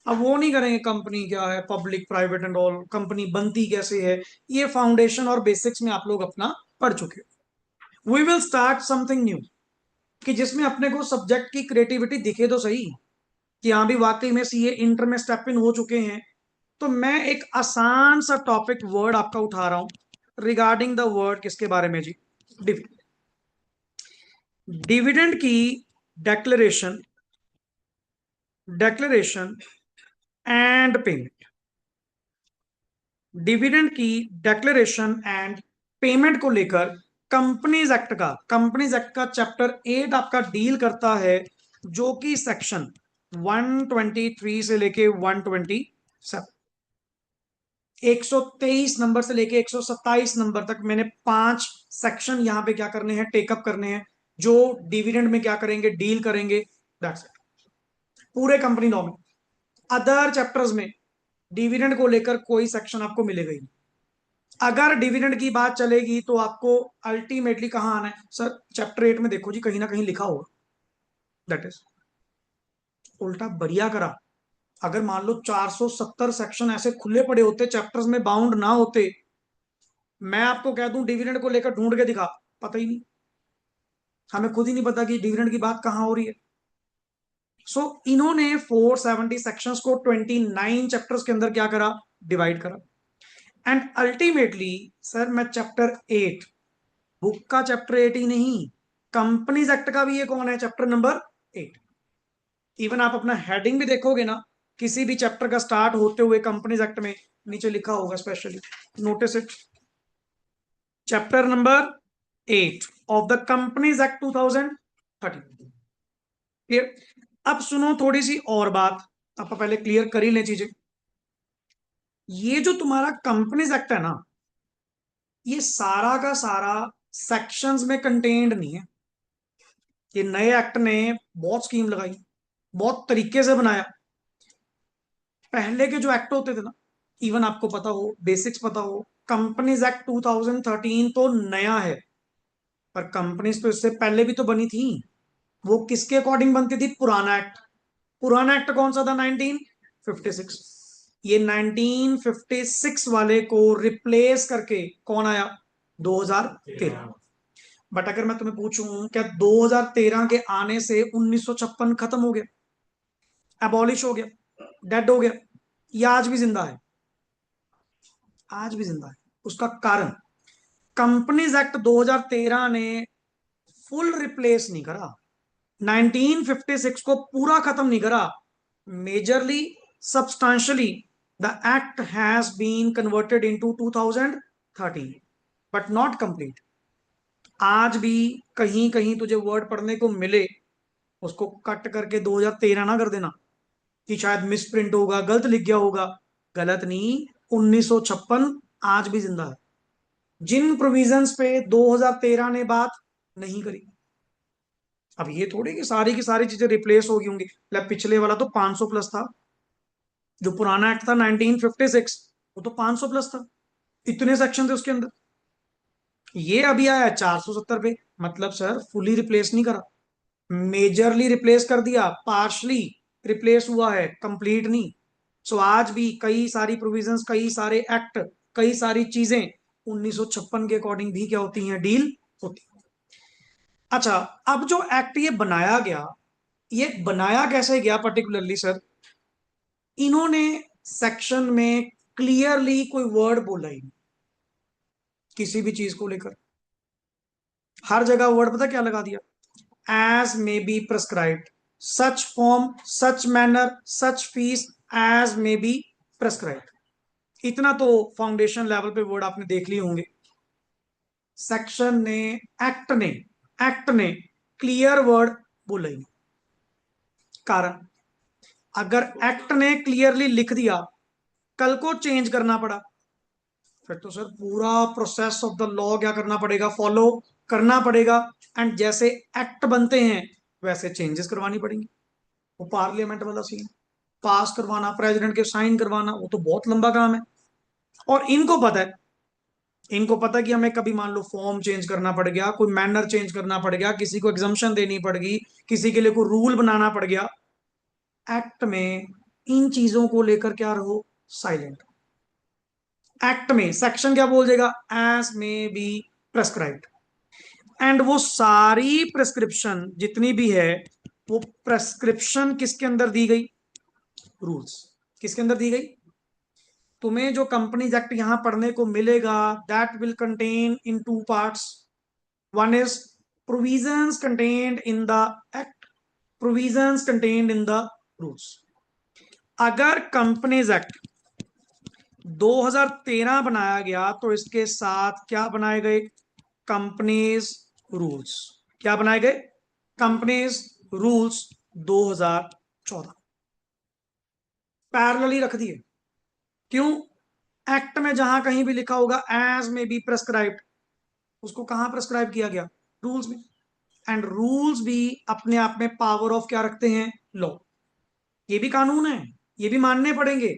अब वो नहीं करेंगे कंपनी क्या है, public private and all, company बनती कैसे है, ये फाउंडेशन और बेसिक्स में आप लोग अपना पढ़ चुके हो। We will start something new, कि जिसमें अपने को सब्जेक्ट की क्रिएटिविटी दिखे तो सही कि हाँ भी वाकई में सीए इंटर में स्टेप इन हो चुके हैं। तो मैं एक आसान सा टॉपिक वर्ड आपका उठा रहा हूं रिगार्डिंग द वर्ड, किसके बारे में जी? डिविडेंड। डिविडेंड की declaration, declaration and payment, dividend की डेक्लेरेशन एंड पेमेंट को लेकर कंपनीज एक्ट का चैप्टर 8 आपका डील करता है, जो कि सेक्शन 123 से लेके 127, 123 नंबर से लेके 127 नंबर तक मैंने 5 सेक्शन यहां पे क्या करने हैं? टेकअप करने हैं, जो डिविडेंड में क्या करेंगे? डील करेंगे। दैट्स इट, पूरे कंपनी लॉ में। अदर चैप्टर्स में डिविडेंड को लेकर कोई सेक्शन आपको मिलेगा ही नहीं। अगर डिविडेंड की बात चलेगी तो आपको अल्टीमेटली कहां आना है? सर चैप्टर 8 में देखो जी, कहीं ना कहीं लिखा होगा, दैट इज उल्टा बढ़िया करा। अगर मान लो 470 सेक्शन ऐसे खुले पड़े होते, चैप्टर्स में बाउंड ना होते, मैं आपको कह दूं डिविडेंड को लेकर ढूंढ के दिखा, पता ही नहीं, हमें खुद ही नहीं पता कि डिविडेंड की बात कहां हो रही है। सो इन्होंने 470 सेक्शंस को 29 चैप्टर्स के अंदर क्या करा? डिवाइड करा। एंड अल्टीमेटली सर मैं चैप्टर 8, बुक का चैप्टर 8 ही नहीं, कंपनीज एक्ट का भी ये कौन है? Chapter number 8। इवन आप अपना हेडिंग भी देखोगे ना, किसी भी चैप्टर का स्टार्ट होते हुए कंपनीज एक्ट में नीचे लिखा होगा specially, notice it, chapter number 8 of the companies act 2013। Clear? अब सुनो थोड़ी सी और बात, आप पहले क्लियर कर ही लें चीजें। ये जो तुम्हारा कंपनीज एक्ट है ना, ये सारा का सारा सेक्शंस में कंटेन्ड नहीं है। ये नए एक्ट ने बहुत स्कीम लगाई, बहुत तरीके से बनाया। पहले के जो एक्ट होते थे ना, इवन आपको पता हो, बेसिक्स पता हो, कंपनीज एक्ट 2013 तो नया है, पर कंपनीज तो इससे पहले भी तो बनी थी। वो किसके अकॉर्डिंग बनती थी? पुराना एक्ट। पुराना एक्ट कौन सा था? 1956। ये 1956 वाले को रिप्लेस करके कौन आया? 2013। बट अगर मैं तुम्हें पूछूं, क्या 2013 के आने से 1956 खत्म हो गया, एबॉलिश हो गया, डेड हो गया? या आज भी जिंदा है? आज भी जिंदा है। उसका कारण, कंपनीज एक्ट 2013 ने फुल रिप्लेस नहीं करा, 1956 को पूरा खत्म नहीं करा, majorly, substantially the act has been converted into 2013 but not complete. आज भी कहीं कहीं तुझे वर्ड पढ़ने को मिले, उसको कट करके 2013 ना कर देना कि शायद मिस प्रिंट होगा, गलत लिख गया होगा। गलत नहीं, 1956 आज भी जिंदा है। जिन प्रोविजंस पे 2013 ने बात नहीं करी। अब ये थोड़ी कि सारी की सारी चीजें रिप्लेस हो गई होंगी। मतलब पिछले वाला तो 500 प्लस था, जो पुराना एक्ट था 1956 वो तो 500 प्लस था, इतने सेक्शन थे उसके अंदर। ये अभी आया 470 पे, मतलब सर फुली रिप्लेस नहीं करा, मेजरली रिप्लेस कर दिया, पार्शली रिप्लेस हुआ है, कंप्लीट नहीं। सो आज भी कई सारी प्रोविजंस, कई सारे एक्ट, कई सारी चीजें 1956 के अकॉर्डिंग भी क्या होती हैं, डील होती हैं। अच्छा, अब जो एक्ट ये बनाया गया, ये बनाया कैसे गया पर्टिकुलरली सर, इन्होंने सेक्शन में क्लियरली कोई वर्ड बोला ही नहीं किसी भी चीज को लेकर। हर जगह वर्ड पता क्या लगा दिया, as may be prescribed, such form, such manner, such fees as may be prescribed। इतना तो फाउंडेशन लेवल पे वर्ड आपने देख लिए होंगे। सेक्शन ने, एक्ट ने, एक्ट ने क्लियर वर्ड बोला ही नहीं। कारण, अगर एक्ट ने क्लियरली लिख दिया, कल को चेंज करना पड़ा, फिर तो सर पूरा प्रोसेस ऑफ द लॉ क्या करना पड़ेगा, फॉलो करना पड़ेगा। एंड जैसे एक्ट बनते हैं वैसे चेंजेस करवानी पड़ेंगी। वो पार्लियामेंट वाला सीन, पास करवाना, प्रेसिडेंट के साइन करवाना, वो तो बहुत लंबा काम है। और इनको पता है, इनको पता है कि हमें कभी मान लो फॉर्म चेंज करना पड़ गया, कोई मैनर चेंज करना पड़ गया, किसी को एग्जाम्पशन देनी पड़ गई, किसी के लिए कोई रूल बनाना पड़ गया, एक्ट में इन चीजों को लेकर क्या रहो, साइलेंट। एक्ट में सेक्शन क्या बोल देगा, as may be prescribed. And वो सारी प्रेस्क्रिप्शन जितनी भी है, वो प्रेस्क्रिप्शन किसके अंदर दी गई, रूल्स। किसके अंदर दी गई, तुम्हें जो कंपनीज एक्ट यहां पढ़ने को मिलेगा, that will contain in two parts. One is provisions contained in the act, provisions contained in the rules. अगर कंपनीज एक्ट 2013 बनाया गया तो इसके साथ क्या बनाए गए, कंपनीज रूल्स। क्या बनाए गए, कंपनीज रूल्स 2014 पैरेलली रख दिए। क्यों, एक्ट में जहां कहीं भी लिखा होगा एज में बी प्रेस्क्राइब्ड, उसको कहां प्रेस्क्राइब किया गया, रूल्स में। एंड रूल्स भी अपने आप में पावर ऑफ क्या रखते हैं, लॉ। ये भी कानून है, ये भी मानने पड़ेंगे।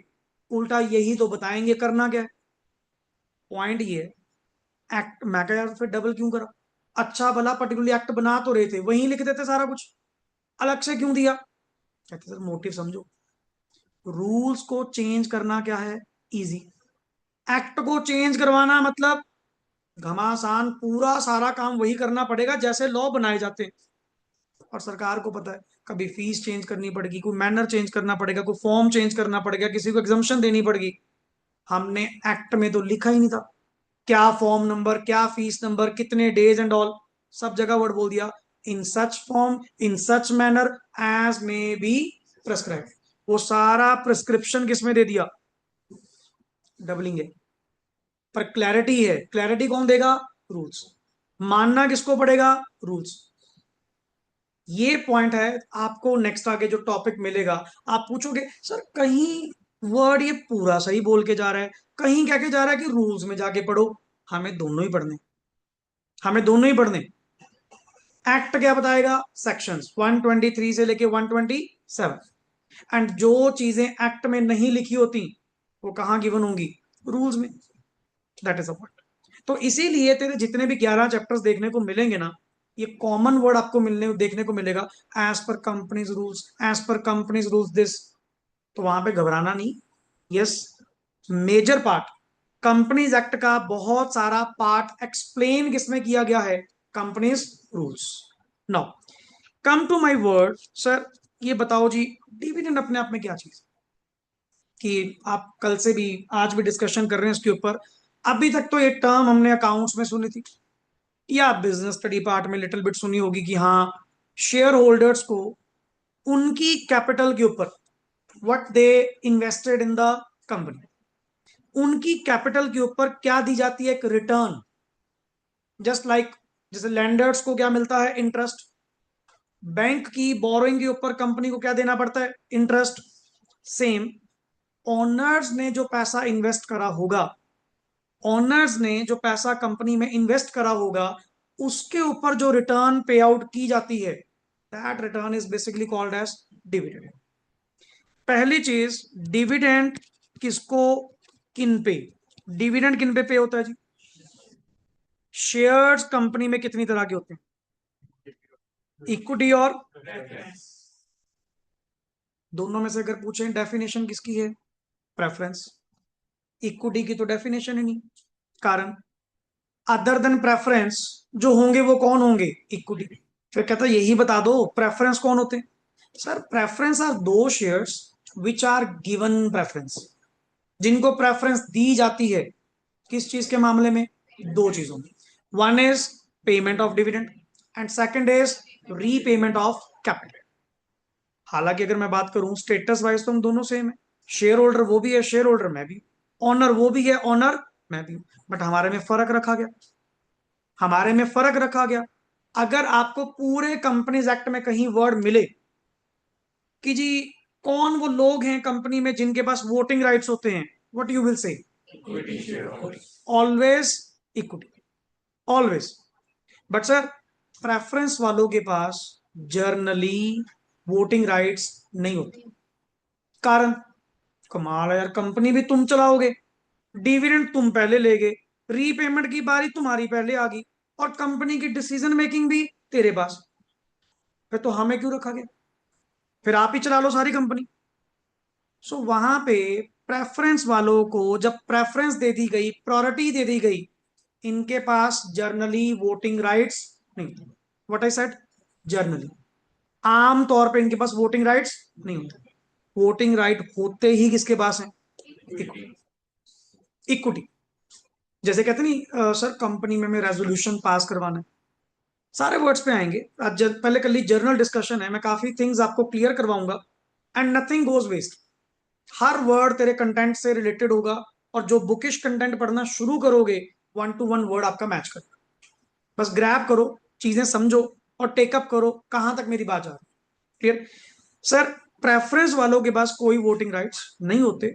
उल्टा यही तो बताएंगे करना क्या है। पॉइंट ये है, एक्ट मैं क्या यार फिर डबल क्यों करा, अच्छा भला पर्टिकुलर एक्ट बना तो रहे थे, वहीं लिख देते सारा कुछ, अलग से क्यों दिया। कहते सर मोटिव समझो, रूल्स को चेंज करना क्या है, इजी। एक्ट को चेंज करवाना मतलब घमासान, पूरा सारा काम वही करना पड़ेगा जैसे लॉ बनाए जाते हैं। और सरकार को पता है, कभी फीस चेंज करनी पड़ेगी, कोई मैनर चेंज करना पड़ेगा, कोई फॉर्म चेंज करना पड़ेगा, किसी को एग्जाम्पशन देनी पड़ेगी। हमने एक्ट में तो लिखा ही नहीं था क्या फॉर्म नंबर, क्या फीस नंबर, कितने डेज एंड ऑल, सब जगह वर्ड बोल दिया, in such form, in such manner, as may be prescribe. वो सारा प्रिस्क्रिप्शन किसमें दे दिया, डबलिंग है। पर क्लैरिटी है, क्लैरिटी कौन देगा, रूल्स। मानना किसको पड़ेगा, रूल्स। ये पॉइंट है। आपको नेक्स्ट आगे जो टॉपिक मिलेगा, आप पूछोगे सर कहीं वर्ड ये पूरा सही बोल के जा रहा है, कहीं कह के जा रहा है कि रूल्स में जाके पढ़ो। हमें दोनों ही पढ़ने, हमें दोनों ही पढ़ने। एक्ट क्या बताएगा, सेक्शंस 123 से लेके 127। एंड जो चीजें एक्ट में नहीं लिखी होती वो कहाँ गिवन होंगी, रूल्स में। That is a point. तो इसीलिए तेरे जितने भी 11 चैप्टर्स देखने को मिलेंगे ना, ये कॉमन वर्ड आपको मिलने देखने को मिलेगा, as per companies rules, as per companies rules this. तो वहां पे घबराना नहीं। Yes, major part companies act का बहुत सारा पार्ट एक्सप्लेन किसमें किया गया है, companies rules. Now come to my word sir, ये बताओ जी, डिविडेंड अपने आप में क्या चीज, कि आप कल से भी आज भी डिस्कशन कर रहे हैं इसके ऊपर। अभी तक तो ये टर्म हमने अकाउंट्स में सुनी थी, या बिजनेस स्टडी पार्ट में लिटिल बिट सुनी होगी कि हाँ, शेयर होल्डर्स को उनकी कैपिटल के ऊपर, what they invested in the company, उनकी कैपिटल के ऊपर क्या दी जाती है? एक रिटर्न। जस्ट लाइक जैसे लैंडर्स को क्या मिलता है? इंटरेस्ट। बैंक की बोरोइंग के ऊपर कंपनी को क्या देना पड़ता है? इंटरेस्ट। सेम, ओनर्स ने जो पैसा इन्वेस्ट करा होगा, ओनर्स ने जो पैसा कंपनी में इन्वेस्ट करा होगा, उसके ऊपर जो रिटर्न पे आउट की जाती है, that return is basically called as dividend. पहली चीज, डिविडेंड किसको, किन पे? डिविडेंड किन पे होता है जी? शेयर्स कंपनी में कितनी तरह के होते हैं? इक्विटी और दोनों में से अगर पूछें डेफिनेशन किसकी है? प्रेफरेंस। इक्विटी की तो डेफिनेशन ही नहीं। कारण, अदर देन प्रेफरेंस जो होंगे वो कौन होंगे? इक्विटी। फिर कहता है यही बता दो प्रेफरेंस कौन होते हैं? Sir preference are those shares which are given preference, जिनको प्रेफरेंस दी जाती है। किस चीज के मामले में? दो चीजों में। One is payment of dividend and second is repayment of capital. हालांकि अगर मैं बात करूं स्टेटस वाइज तो हम दोनों सेम है। शेयर होल्डर वो भी है, शेयर होल्डर मैं भी, ऑनर वो भी है, ऑनर मैं भी हूं। बट हमारे में फर्क रखा गया, हमारे में फर्क रखा गया। अगर आपको पूरे कंपनीज एक्ट में कहीं वर्ड मिले कि जी कौन वो लोग हैं कंपनी में जिनके पास वोटिंग राइट्स होते हैं, what you will say? Always equity, always. But sir preference वालों के पास जर्नली वोटिंग राइट्स नहीं होती। कारण, कमाल है यार, कंपनी भी तुम चलाओगे, डिविडेंड तुम पहले ले गए, रीपेमेंट की बारी तुम्हारी पहले आ गई, और कंपनी की डिसीजन मेकिंग भी तेरे पास। फिर तो हमें क्यों रखा गया? फिर आप ही चला लो सारी कंपनी। सो वहां पे प्रेफरेंस वालों को जब प्रेफरेंस दे दी गई, प्रायोरिटी दे दी गई, इनके पास जर्नली वोटिंग राइट्स नहीं थे। What I said? जर्नली, आम तौर पे इनके पास वोटिंग राइट्स नहीं होते। वोटिंग राइट होते ही किसके पास है? इक्विटी। जैसे कहते नहीं सर कंपनी में हमें रेजोल्यूशन पास करवाना है, सारे वर्ड्स पे आएंगे आज। पहले कल जर्नल डिस्कशन है, मैं काफी थिंग्स आपको क्लियर करवाऊंगा एंड नथिंग गोज वेस्ट। हर वर्ड तेरे कंटेंट से रिलेटेड होगा, और जो बुकिश कंटेंट पढ़ना शुरू करोगे, वन टू वन वर्ड आपका मैच करेगा। बस ग्रैब करो, चीजें समझो और टेकअप करो कहां तक मेरी बात जा रही है। क्लियर? सर प्रेफरेंस वालों के पास कोई वोटिंग राइट्स नहीं होते।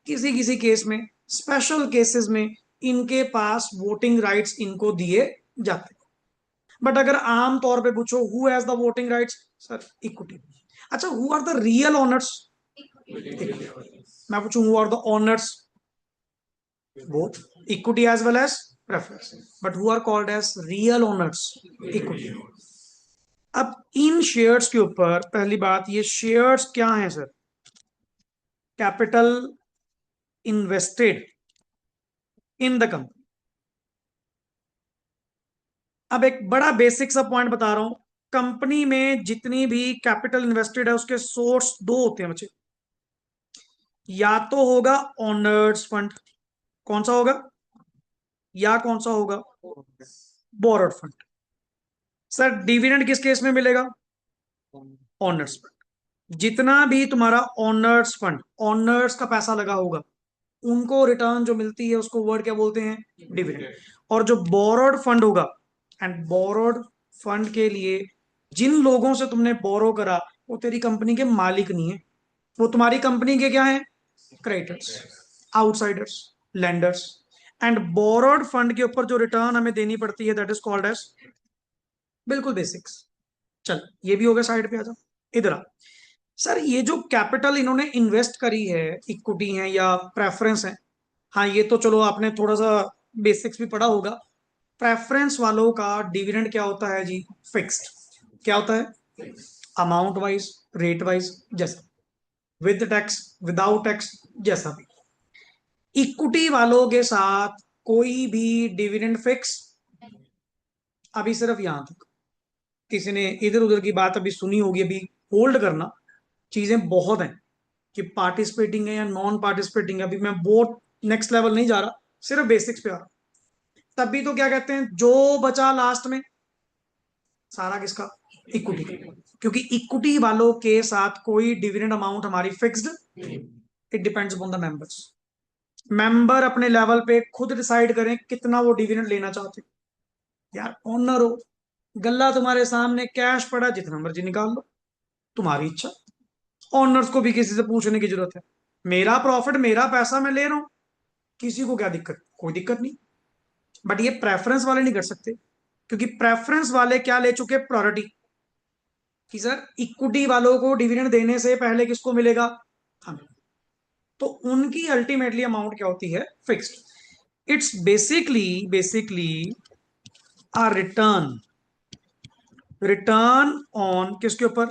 किसी किसी केस में, स्पेशल केसेस में इनके पास वोटिंग राइट्स इनको दिए जाते हैं। बट अगर आम तौर पे पूछो who has the voting rights, sir equity. अच्छा, who are the real owners? मैं पूछूं who are the owners? Both equity as well as preference, but who are called as real owners? Equity. अब इन शेयर्स के ऊपर पहली बात, ये शेयर्स क्या हैं sir? Capital invested in the company. अब एक बड़ा बेसिक सा पॉइंट बता रहा हूं, कंपनी में जितनी भी कैपिटल इन्वेस्टेड है उसके सोर्स दो होते हैं बच्चे। या तो होगा ओनर्स फंड, कौन सा होगा? या कौन सा होगा? Borrowed fund. सर डिविडेंड किस केस में मिलेगा? Owner's fund. जितना भी तुम्हारा ओनर्स फंड, ओनर्स का पैसा लगा होगा, उनको रिटर्न जो मिलती है उसको वर्ड क्या बोलते हैं? डिविडेंड। और जो बोरोड फंड होगा, एंड बोरोड फंड के लिए जिन लोगों से तुमने बोरो करा, वो तेरी कंपनी के मालिक नहीं है, वो तुम्हारी कंपनी के क्या है? Creditors, outsiders, lenders. And borrowed fund के ऊपर जो रिटर्न हमें देनी पड़ती है, दैट इज कॉल्ड एज, बिल्कुल बेसिक्स। चल ये भी हो गया, साइड पे आ जाओ, इधर आ। सर ये जो कैपिटल इन्होंने इन्वेस्ट करी है, इक्विटी है या प्रेफरेंस है, हाँ ये तो चलो आपने थोड़ा सा बेसिक्स भी पढ़ा होगा। प्रेफरेंस वालों का डिविडेंड क्या होता है जी? फिक्स्ड। क्या होता है? अमाउंट वाइज, रेट वाइज, जैसा, विद टैक्स, विदाउट टैक्स, जैसा भी। इक्विटी वालों के साथ कोई भी डिविडेंड फिक्स। अभी सिर्फ यहां तक, किसी ने इधर उधर की बात अभी सुनी होगी, अभी होल्ड करना, चीजें बहुत हैं कि पार्टिसिपेटिंग है या नॉन पार्टिसिपेटिंग है। अभी मैं बहुत नेक्स्ट लेवल नहीं जा रहा, सिर्फ बेसिक्स पे आ रहा। तभी तो क्या कहते हैं, जो बचा लास्ट में सारा किसका? इक्विटी। क्योंकि इक्विटी वालों के साथ कोई डिविडेंड अमाउंट हमारी fixed, it depends upon the members. Member अपने लेवल पे खुद डिसाइड करें कितना वो डिविडेंड लेना चाहते हैं। यार ओनर हो, गल्ला तुम्हारे सामने, कैश पड़ा, जितना मर्जी निकाल लो, तुम्हारी इच्छा। ओनर्स को भी किसी से पूछने की जरूरत है? मेरा प्रॉफिट, मेरा पैसा, मैं ले रहा हूं, किसी को क्या दिक्कत? कोई दिक्कत नहीं। बट ये प्रेफरेंस वाले नहीं कर सकते, क्योंकि प्रेफरेंस वाले क्या ले चुके? प्रायोरिटी, कि सर इक्विटी वालों को डिविडेंड देने से पहले किसको मिलेगा? हमें। तो उनकी अल्टीमेटली अमाउंट क्या होती है? Fixed. It's basically a return, return on किसके ऊपर?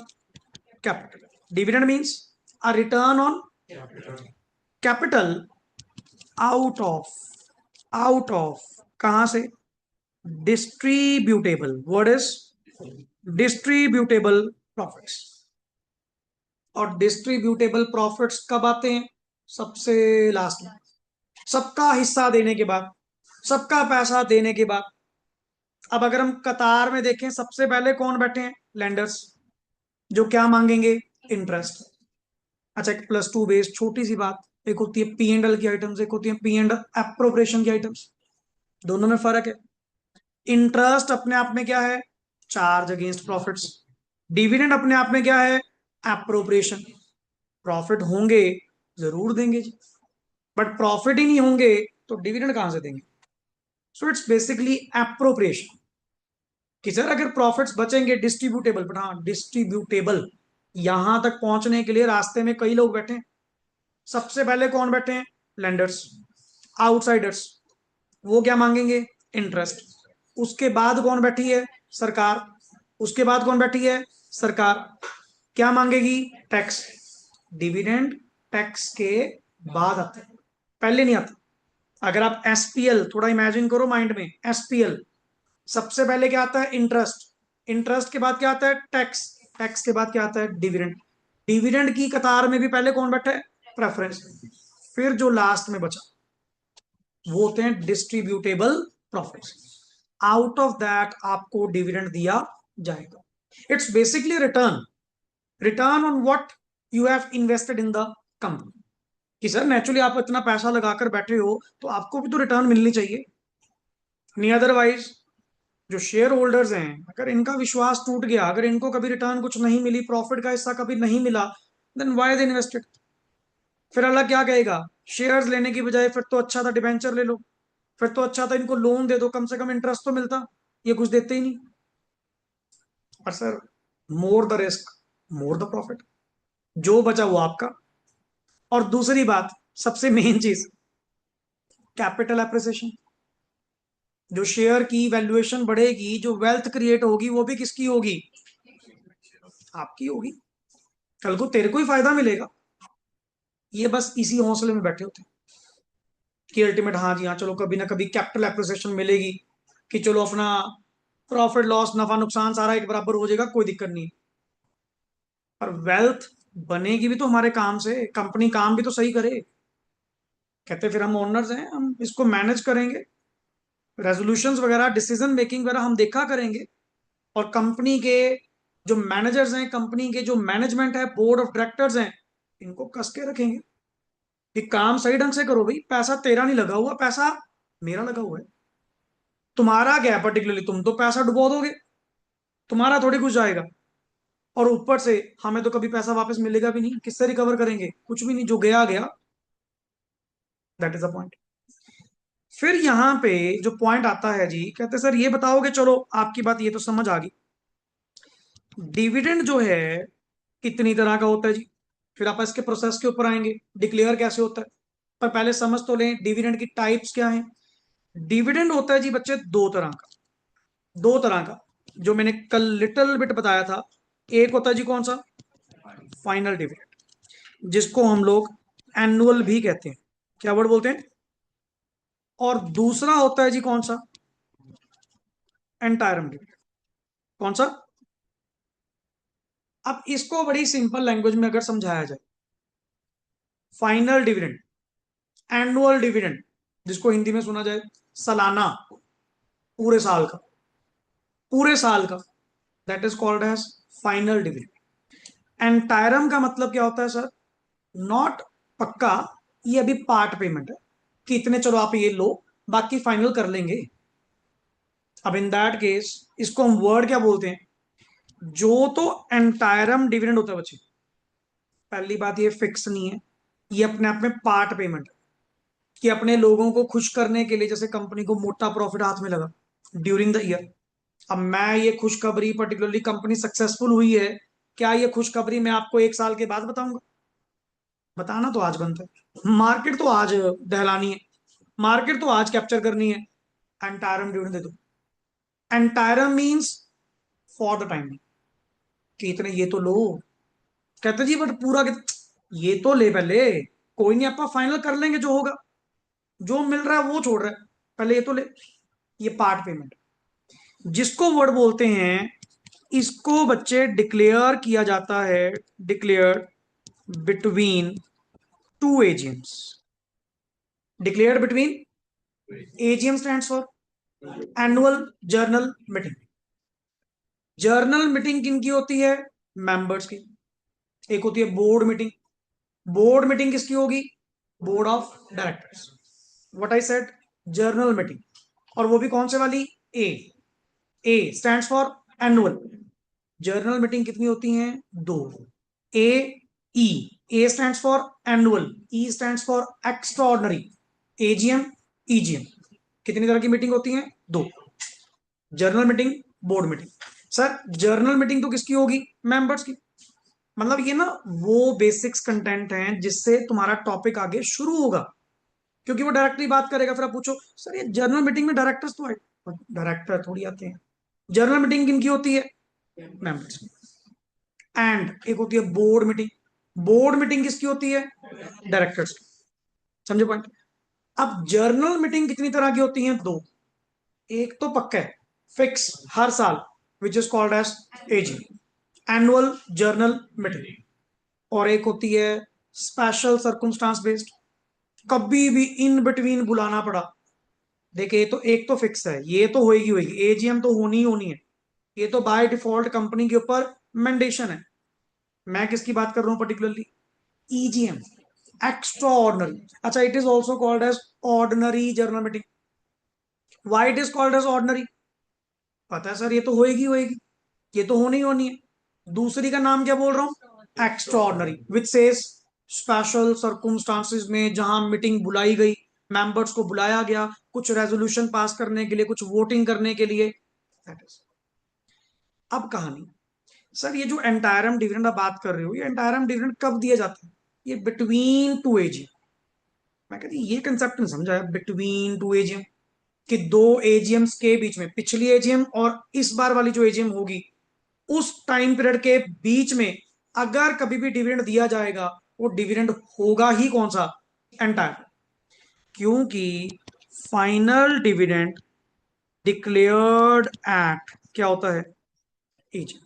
Capital. Dividend means a return on capital out of कहां से? Distributable. Word is distributable profits. और डिस्ट्रीब्यूटेबल प्रॉफिट्स कब आते हैं? सबसे लास्ट में, सबका हिस्सा देने के बाद, सबका पैसा देने के बाद। अब अगर हम कतार में देखें, सबसे पहले कौन बैठे हैं? लेंडर्स, जो क्या मांगेंगे? इंटरेस्ट। अच्छा, एक प्लस टू बेस, छोटी सी बात, एक होती है पी एंड एल की आइटम्स, एक होती है पी एंड अप्रोप्रिएशन की आइटम्स। दोनों में फर्क है। इंटरेस्ट अपने आप में क्या है? Charge against profits. डिविडेंड अपने आप में क्या है? अप्रोप्रिएशन। प्रॉफिट होंगे जरूर देंगे जी, बट प्रॉफिट ही नहीं होंगे तो डिविडेंड कहां से देंगे? सो इट्स बेसिकली अप्रोप्रिएशन, कि सर अगर प्रॉफिट्स बचेंगे डिस्ट्रीब्यूटेबल, बट हाँ डिस्ट्रीब्यूटेबल, यहां तक पहुंचने के लिए रास्ते में कई लोग बैठे हैं। सबसे पहले कौन बैठे हैं? Lenders, outsiders. वो क्या मांगेंगे? इंटरेस्ट। उसके बाद कौन बैठी है? सरकार। उसके बाद कौन बैठी है? सरकार। क्या मांगेगी? टैक्स। डिविडेंड टैक्स के बाद आता है, पहले नहीं आता। अगर आप एसपीएल थोड़ा इमेजिन करो माइंड में, एसपीएल सबसे पहले क्या आता है? इंटरेस्ट। इंटरेस्ट के बाद क्या आता है? टैक्स। टैक्स के बाद क्या आता है? डिविडेंड। डिविडेंड की कतार में भी पहले कौन बैठा है? प्रेफरेंस। फिर जो लास्ट में बचा वो होते हैं distributable profits. Out of that आपको डिविडेंड दिया जाएगा। It's basically return, return on what you have invested in the company. कि सर नेचुरली आप इतना पैसा लगाकर बैठे हो तो आपको भी तो रिटर्न मिलनी चाहिए, नहीं अदरवाइज जो शेयर होल्डर्स हैं, अगर इनका विश्वास टूट गया, अगर इनको कभी रिटर्न कुछ नहीं मिली, प्रॉफिट का हिस्सा कभी नहीं मिला, देन व्हाई दे इन्वेस्टेड? फिर अल्लाह क्या कहेगा? शेयर्स लेने की बजाय फिर तो अच्छा था डिबेंचर ले लो, फिर तो अच्छा था इनको लोन दे दो, कम से कम इंटरेस्ट तो मिलता। ये कुछ देते ही नहीं। पर sir, more the risk more the profit, जो बचा वो आपका। और दूसरी बात, सबसे मेन चीज, कैपिटल एप्रिसिएशन। जो शेयर की वैल्यूएशन बढ़ेगी, जो वेल्थ क्रिएट होगी, वो भी किसकी होगी? आपकी होगी। कल को तेरे को ही फायदा मिलेगा। ये बस इसी हौसले में बैठे होते हैं कि अल्टीमेट, हाँ जी हाँ, चलो कभी ना कभी कैपिटल एप्रिसिएशन मिलेगी, कि चलो अपना प्रॉफिट लॉस नफा नुकसान सारा एक बराबर हो जाएगा, कोई दिक्कत नहीं। पर वेल्थ बनेगी भी तो हमारे काम से, कंपनी काम भी तो सही करे। कहते फिर हम ओनर्स हैं, हम इसको मैनेज करेंगे, रेजोल्यूशंस वगैरह, डिसीजन मेकिंग वगैरह हम देखा करेंगे। और कंपनी के जो मैनेजर्स हैं, कंपनी के जो मैनेजमेंट है, बोर्ड ऑफ डायरेक्टर्स हैं, इनको कस के रखेंगे कि काम सही ढंग से करो भाई, पैसा तेरा नहीं लगा हुआ, पैसा मेरा लगा हुआ है। तुम्हारा क्या है पर्टिकुलरली? तुम तो पैसा डुबो दोगे, तुम्हारा थोड़ी कुछ जाएगा। और ऊपर से हमें तो कभी पैसा वापस मिलेगा भी नहीं, किससे रिकवर करेंगे? कुछ भी नहीं, जो गया गया। That is the point. फिर यहाँ पे जो पॉइंट आता है जी, कहते सर ये बताओगे, चलो आपकी बात ये तो समझ आ गई, डिविडेंड जो है कितनी तरह का होता है जी। फिर आप इसके प्रोसेस के ऊपर आएंगे, डिक्लेयर कैसे होता है। पर पहले समझ तो लें डिविडेंड की टाइप्स क्या हैं। डिविडेंड होता है जी बच्चे दो तरह का, दो तरह का, जो मैंने कल लिटिल बिट बताया था। एक होता है जी कौन सा? फाइनल डिविडेंड, जिसको हम लोग एनुअल भी कहते हैं। क्या वर्ड बोलते हैं? और दूसरा होता है जी कौन सा? एंटायरम डिविडेंड। कौन सा? अब इसको बड़ी सिंपल लैंग्वेज में अगर समझाया जाए, फाइनल डिविडेंड, एनुअल डिविडेंड, जिसको हिंदी में सुना जाए सालाना, पूरे साल का, पूरे साल का, that is called as final dividend. Interim का मतलब क्या होता है सर? नॉट पक्का ये अभी पार्ट पेमेंट है कि इतने, चलो आप ये लो, बाकी फाइनल कर लेंगे। अब इन दैट केस इसको हम वर्ड क्या बोलते हैं? जो तो एंटायरम डिविडेंड होता है बच्चे, पहली बात ये फिक्स नहीं है, ये अपने आप में पार्ट पेमेंट है कि अपने लोगों को खुश करने के लिए, जैसे कंपनी को मोटा प्रॉफिट हाथ में लगा ड्यूरिंग द ईयर, अब मैं ये खुशखबरी, पर्टिकुलरली कंपनी सक्सेसफुल हुई है, क्या ये खुशखबरी मैं आपको एक साल के बाद बताऊंगा? बताना तो आज बनता है, मार्केट तो आज दहलानी है, मार्केट तो आज कैप्चर करनी है। एंटायरम डिविडेंड दे दो। एंटायरम मीन्स फॉर द टाइम, कि इतने ये तो लो। कहते जी बट पूरा ये तो ले पहले, कोई नहीं, आपका फाइनल कर लेंगे जो होगा, जो मिल रहा है वो छोड़ रहा है, पहले ये तो ले। ये पार्ट पेमेंट, जिसको वर्ड बोलते हैं, इसको बच्चे डिक्लेयर किया जाता है, declare between two AGMs. Declare between, AGM stands for annual general meeting. Journal meeting किनकी होती है? मेंबर्स की। एक होती है बोर्ड मीटिंग। बोर्ड मीटिंग किसकी होगी? Board of directors. What I said, general meeting. और वो भी कौन से वाली? A. A stands for annual. General meeting कितनी होती हैं? दो। A, E. A stands for annual, E stands for extraordinary, AGM, EGM. कितनी तरह की मीटिंग होती हैं? दो। General meeting, board meeting. Sir general meeting तो किसकी होगी? मेंबर्स की। मतलब ये ना वो बेसिक्स कंटेंट हैं जिससे तुम्हारा टॉपिक आगे शुरू होगा, क्योंकि वो डायरेक्टली बात करेगा। फिर आप पूछो सर ये जर्नल मीटिंग में डायरेक्टर्स तो आए, डायरेक्टर थोड़ी आते हैं। जर्नल मीटिंग किनकी होती है? मेंबर्स की। एंड एक होती है बोर्ड मीटिंग। बोर्ड मीटिंग किसकी होती है? डायरेक्टर्स की। समझे पॉइंट? अब जर्नल मीटिंग कितनी तरह की होती हैं? दो। एक तो पक्का है, फिक्स, हर साल, which is called as AG, annual general meeting. और एक होती है स्पेशल सर्कमस्टांस बेस्ड, कभी भी इन बिटवीन बुलाना पड़ा। देखिए तो एक तो फिक्स है, ये तो होएगी होएगी, एजीएम तो होनी ही होनी है, ये तो बाय डिफॉल्ट कंपनी के ऊपर मैंडेशन है। मैं किसकी बात कर रहा हूं पर्टिकुलरली? EGM, extraordinary. अच्छा, it is also called as ordinary general meeting. Why it is called as ordinary? पता है सर, ये तो होएगी होएगी, ये तो होनी ही होनी है। दूसरी का नाम क्या बोल रहा हूं? Extraordinary, which says special circumstances में जहां मीटिंग बुलाई गई, मेंबर्स को बुलाया गया कुछ रेजोल्यूशन पास करने के लिए, कुछ वोटिंग करने के लिए। That is. अब कहानी, सर ये जो एंटायरम डिविडेंड आप बात कर रहे हो, ये एंटायरम डिविडेंड कब दिया जाता है? ये बिटवीन टू एजीएम। मैं कहती ये कंसेप्ट नहीं समझा है, बिटवीन टू एजीएम, कि दो एजीएम्स के बीच में, पिछली एजीएम और इस बार वाली जो एजीएम होगी, उस टाइम पीरियड के बीच में अगर कभी भी डिविडेंड दिया जाएगा, वो डिविडेंड होगा ही कौन सा? एंटायर। क्योंकि फाइनल डिविडेंड डिक्लेयर्ड एट क्या होता है? AGM.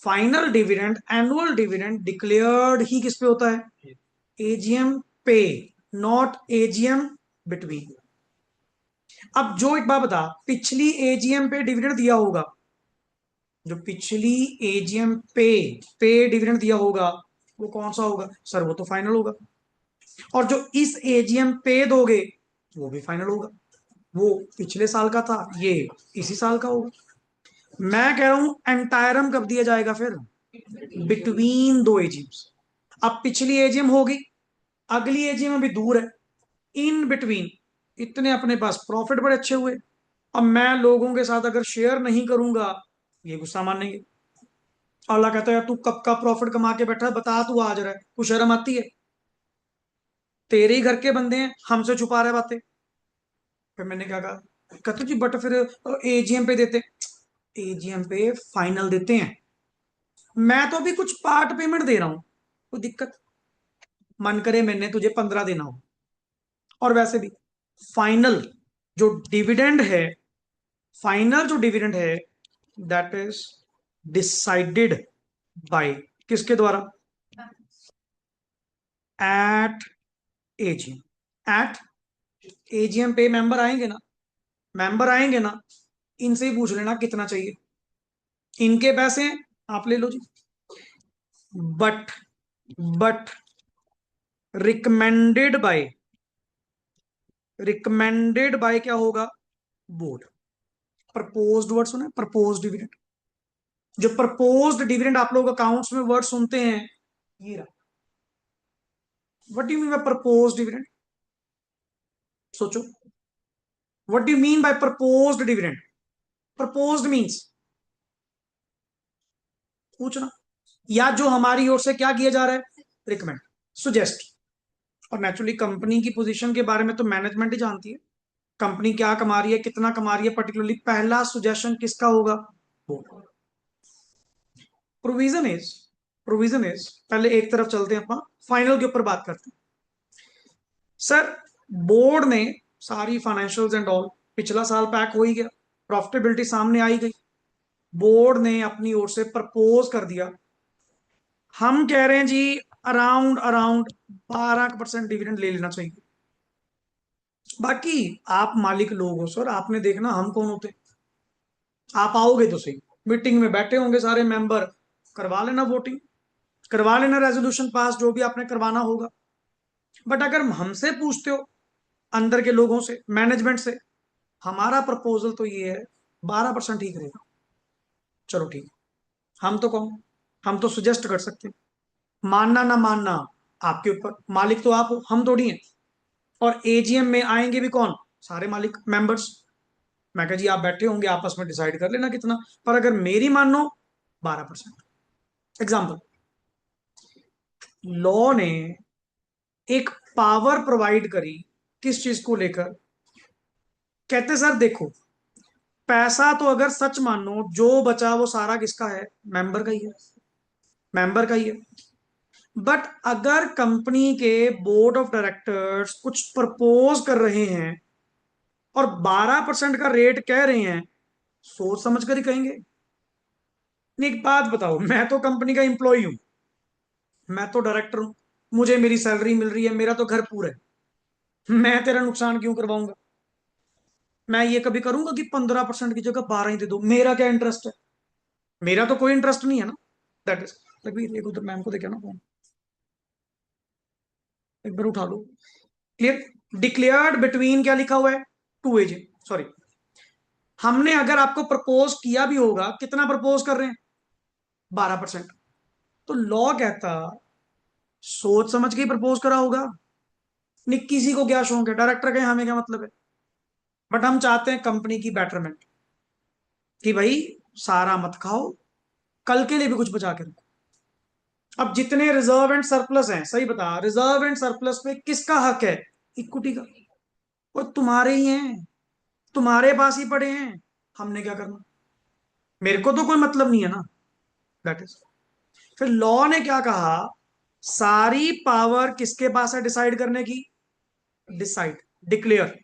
Final dividend, annual dividend declared ही किस पे होता है? एजीएम पे, नॉट एजीएम बिटवीन। अब जो एक बात बता, पिछली एजीएम पे डिविडेंड दिया होगा, जो पिछली एजीएम पे डिविडेंड दिया होगा, वो कौन सा होगा? सर वो तो फाइनल होगा। और जो इस एजीएम पे दोगे, वो भी फाइनल होगा। वो पिछले साल का था, ये इसी साल का होगा। मैं कह रहा हूं एंटायरम कब दिया जाएगा फिर? बिटवीन दो एजीएम्स। अब पिछली एजीएम होगी, अगली एजीएम अभी दूर है, इन बिटवीन इतने अपने पास प्रॉफिट बड़े अच्छे हुए। अब मैं लोगों के साथ अगर शेयर नहीं करूंगा, ये गुस्सा मानेंगे। अल्लाह कहता है तू कब का प्रॉफिट कमा के बैठा है, बता तू आज रहा है, कुछ शर्म आती है? तेरे ही घर के बंदे हैं, हमसे छुपा रहे बातें। फिर मैंने क्या कहा, कहते जी बट फिर एजीएम पे देते। एजीएम पे फाइनल देते हैं, मैं तो अभी कुछ पार्ट पेमेंट दे रहा हूं, कोई दिक्कत? मन करे मैंने तुझे 15 देना हो। और वैसे भी फाइनल जो डिविडेंड है, फाइनल जो डिविडेंड है, दैट इज डिसाइडेड बाय किसके द्वारा? At AGM. एट एजीएम पे मेंबर आएंगे ना, मेंबर आएंगे ना, इनसे ही पूछ लेना कितना चाहिए, इनके पैसे हैं, आप ले लो जी। But, but, recommended by, recommended by क्या होगा? बोर्ड। प्रपोज्ड वर्ड सुना, प्रपोज्ड डिविडेंड। जो प्रपोज्ड डिविडेंड आप लोग अकाउंट्स में वर्ड सुनते हैं, ये रहा। What do you mean by proposed dividend? सोचो, what do you mean by proposed dividend? Proposed means पूछना, या जो हमारी ओर से क्या किया जा रहा है, रिकमेंड, सुजेस्ट। और नेचुरली कंपनी की पोजीशन के बारे में तो मैनेजमेंट ही जानती है, कंपनी क्या कमा रही है, कितना कमा रही है, पर्टिकुलरली पहला सुजेशन किसका होगा? Board. Provision is, provision is, पहले एक तरफ चलते हैं, अपना फाइनल के ऊपर बात करते हैं। सर, बोर्ड ने सारी फाइनेंशियल्स एंड ऑल, पिछला साल पैक हो ही गया, प्रॉफिटेबिलिटी सामने आई गई, बोर्ड ने अपनी ओर से प्रपोज कर दिया, हम कह रहे हैं जी अराउंड अराउंड 12% डिविडेंड ले लेना चाहिए। बाकी आप मालिक लोग हो सर, आपने देखना हम कौन होते, आप आओगे तो सही, मीटिंग में बैठे होंगे सारे मेंबर, करवा लेना वोटिंग, करवा लेना रेजोल्यूशन पास, जो भी आपने करवाना होगा। बट अगर हमसे पूछते हो, अंदर के लोगों से, मैनेजमेंट से, हमारा प्रपोजल तो ये है 12% ठीक रहेगा। चलो ठीक है, हम तो कौन, हम तो सुजेस्ट कर सकते हैं, मानना ना मानना आपके ऊपर, मालिक तो आप हो, हम थोड़ी हैं। और एजीएम में आएंगे भी कौन? सारे मालिक, मेंबर्स। मैं कहा जी आप बैठे होंगे, आपस में डिसाइड कर लेना कितना, पर अगर मेरी मानो 12%। एग्जाम्पल, लॉ ने एक पावर प्रोवाइड करी, किस चीज को लेकर? कहते सर देखो, पैसा तो अगर सच मानो जो बचा वो सारा किसका है? मेंबर का ही है, मेंबर का ही है। बट अगर कंपनी के बोर्ड ऑफ डायरेक्टर्स कुछ प्रपोज कर रहे हैं और 12% का रेट कह रहे हैं, सोच समझ कर ही कहेंगे। नहीं, एक बात बताओ, मैं तो कंपनी का एम्प्लॉय हूं, मैं तो डायरेक्टर हूं, मुझे मेरी सैलरी मिल रही है, मेरा तो घर पूरा है, मैं तेरा नुकसान क्यों करवाऊंगा? मैं ये कभी करूंगा कि 15% की जगह 12 ही दे दो, मेरा क्या इंटरेस्ट है? मेरा तो कोई इंटरेस्ट नहीं है ना। दैट इज, तभी एक उधर मैम को देखे ना फोन, एक बार उठा लो। क्लियर? डिक्लेयर्ड बिटवीन क्या लिखा हुआ है? टू एज, सॉरी, हमने अगर आपको प्रपोज किया भी होगा, कितना प्रपोज कर रहे हैं? 12%। तो लॉ कहता सोच समझ के ही प्रपोज करा होगा, नहीं किसी को क्या शौक है, डायरेक्टर के हमें क्या मतलब है। बट हम चाहते हैं कंपनी की बेटरमेंट, कि भाई सारा मत खाओ, कल के लिए भी कुछ बचा के रखो। अब जितने रिजर्व एंड सरप्लस हैं, सही बता, रिजर्व एंड सरप्लस पे किसका हक है? इक्विटी का। वो तुम्हारे ही हैं, तुम्हारे पास ही पड़े हैं, हमने क्या करना, मेरे को तो कोई मतलब नहीं है ना। दैट इज, फिर लॉ ने क्या कहा, सारी पावर किसके पास है डिसाइड करने की? डिसाइड, डिक्लेयर,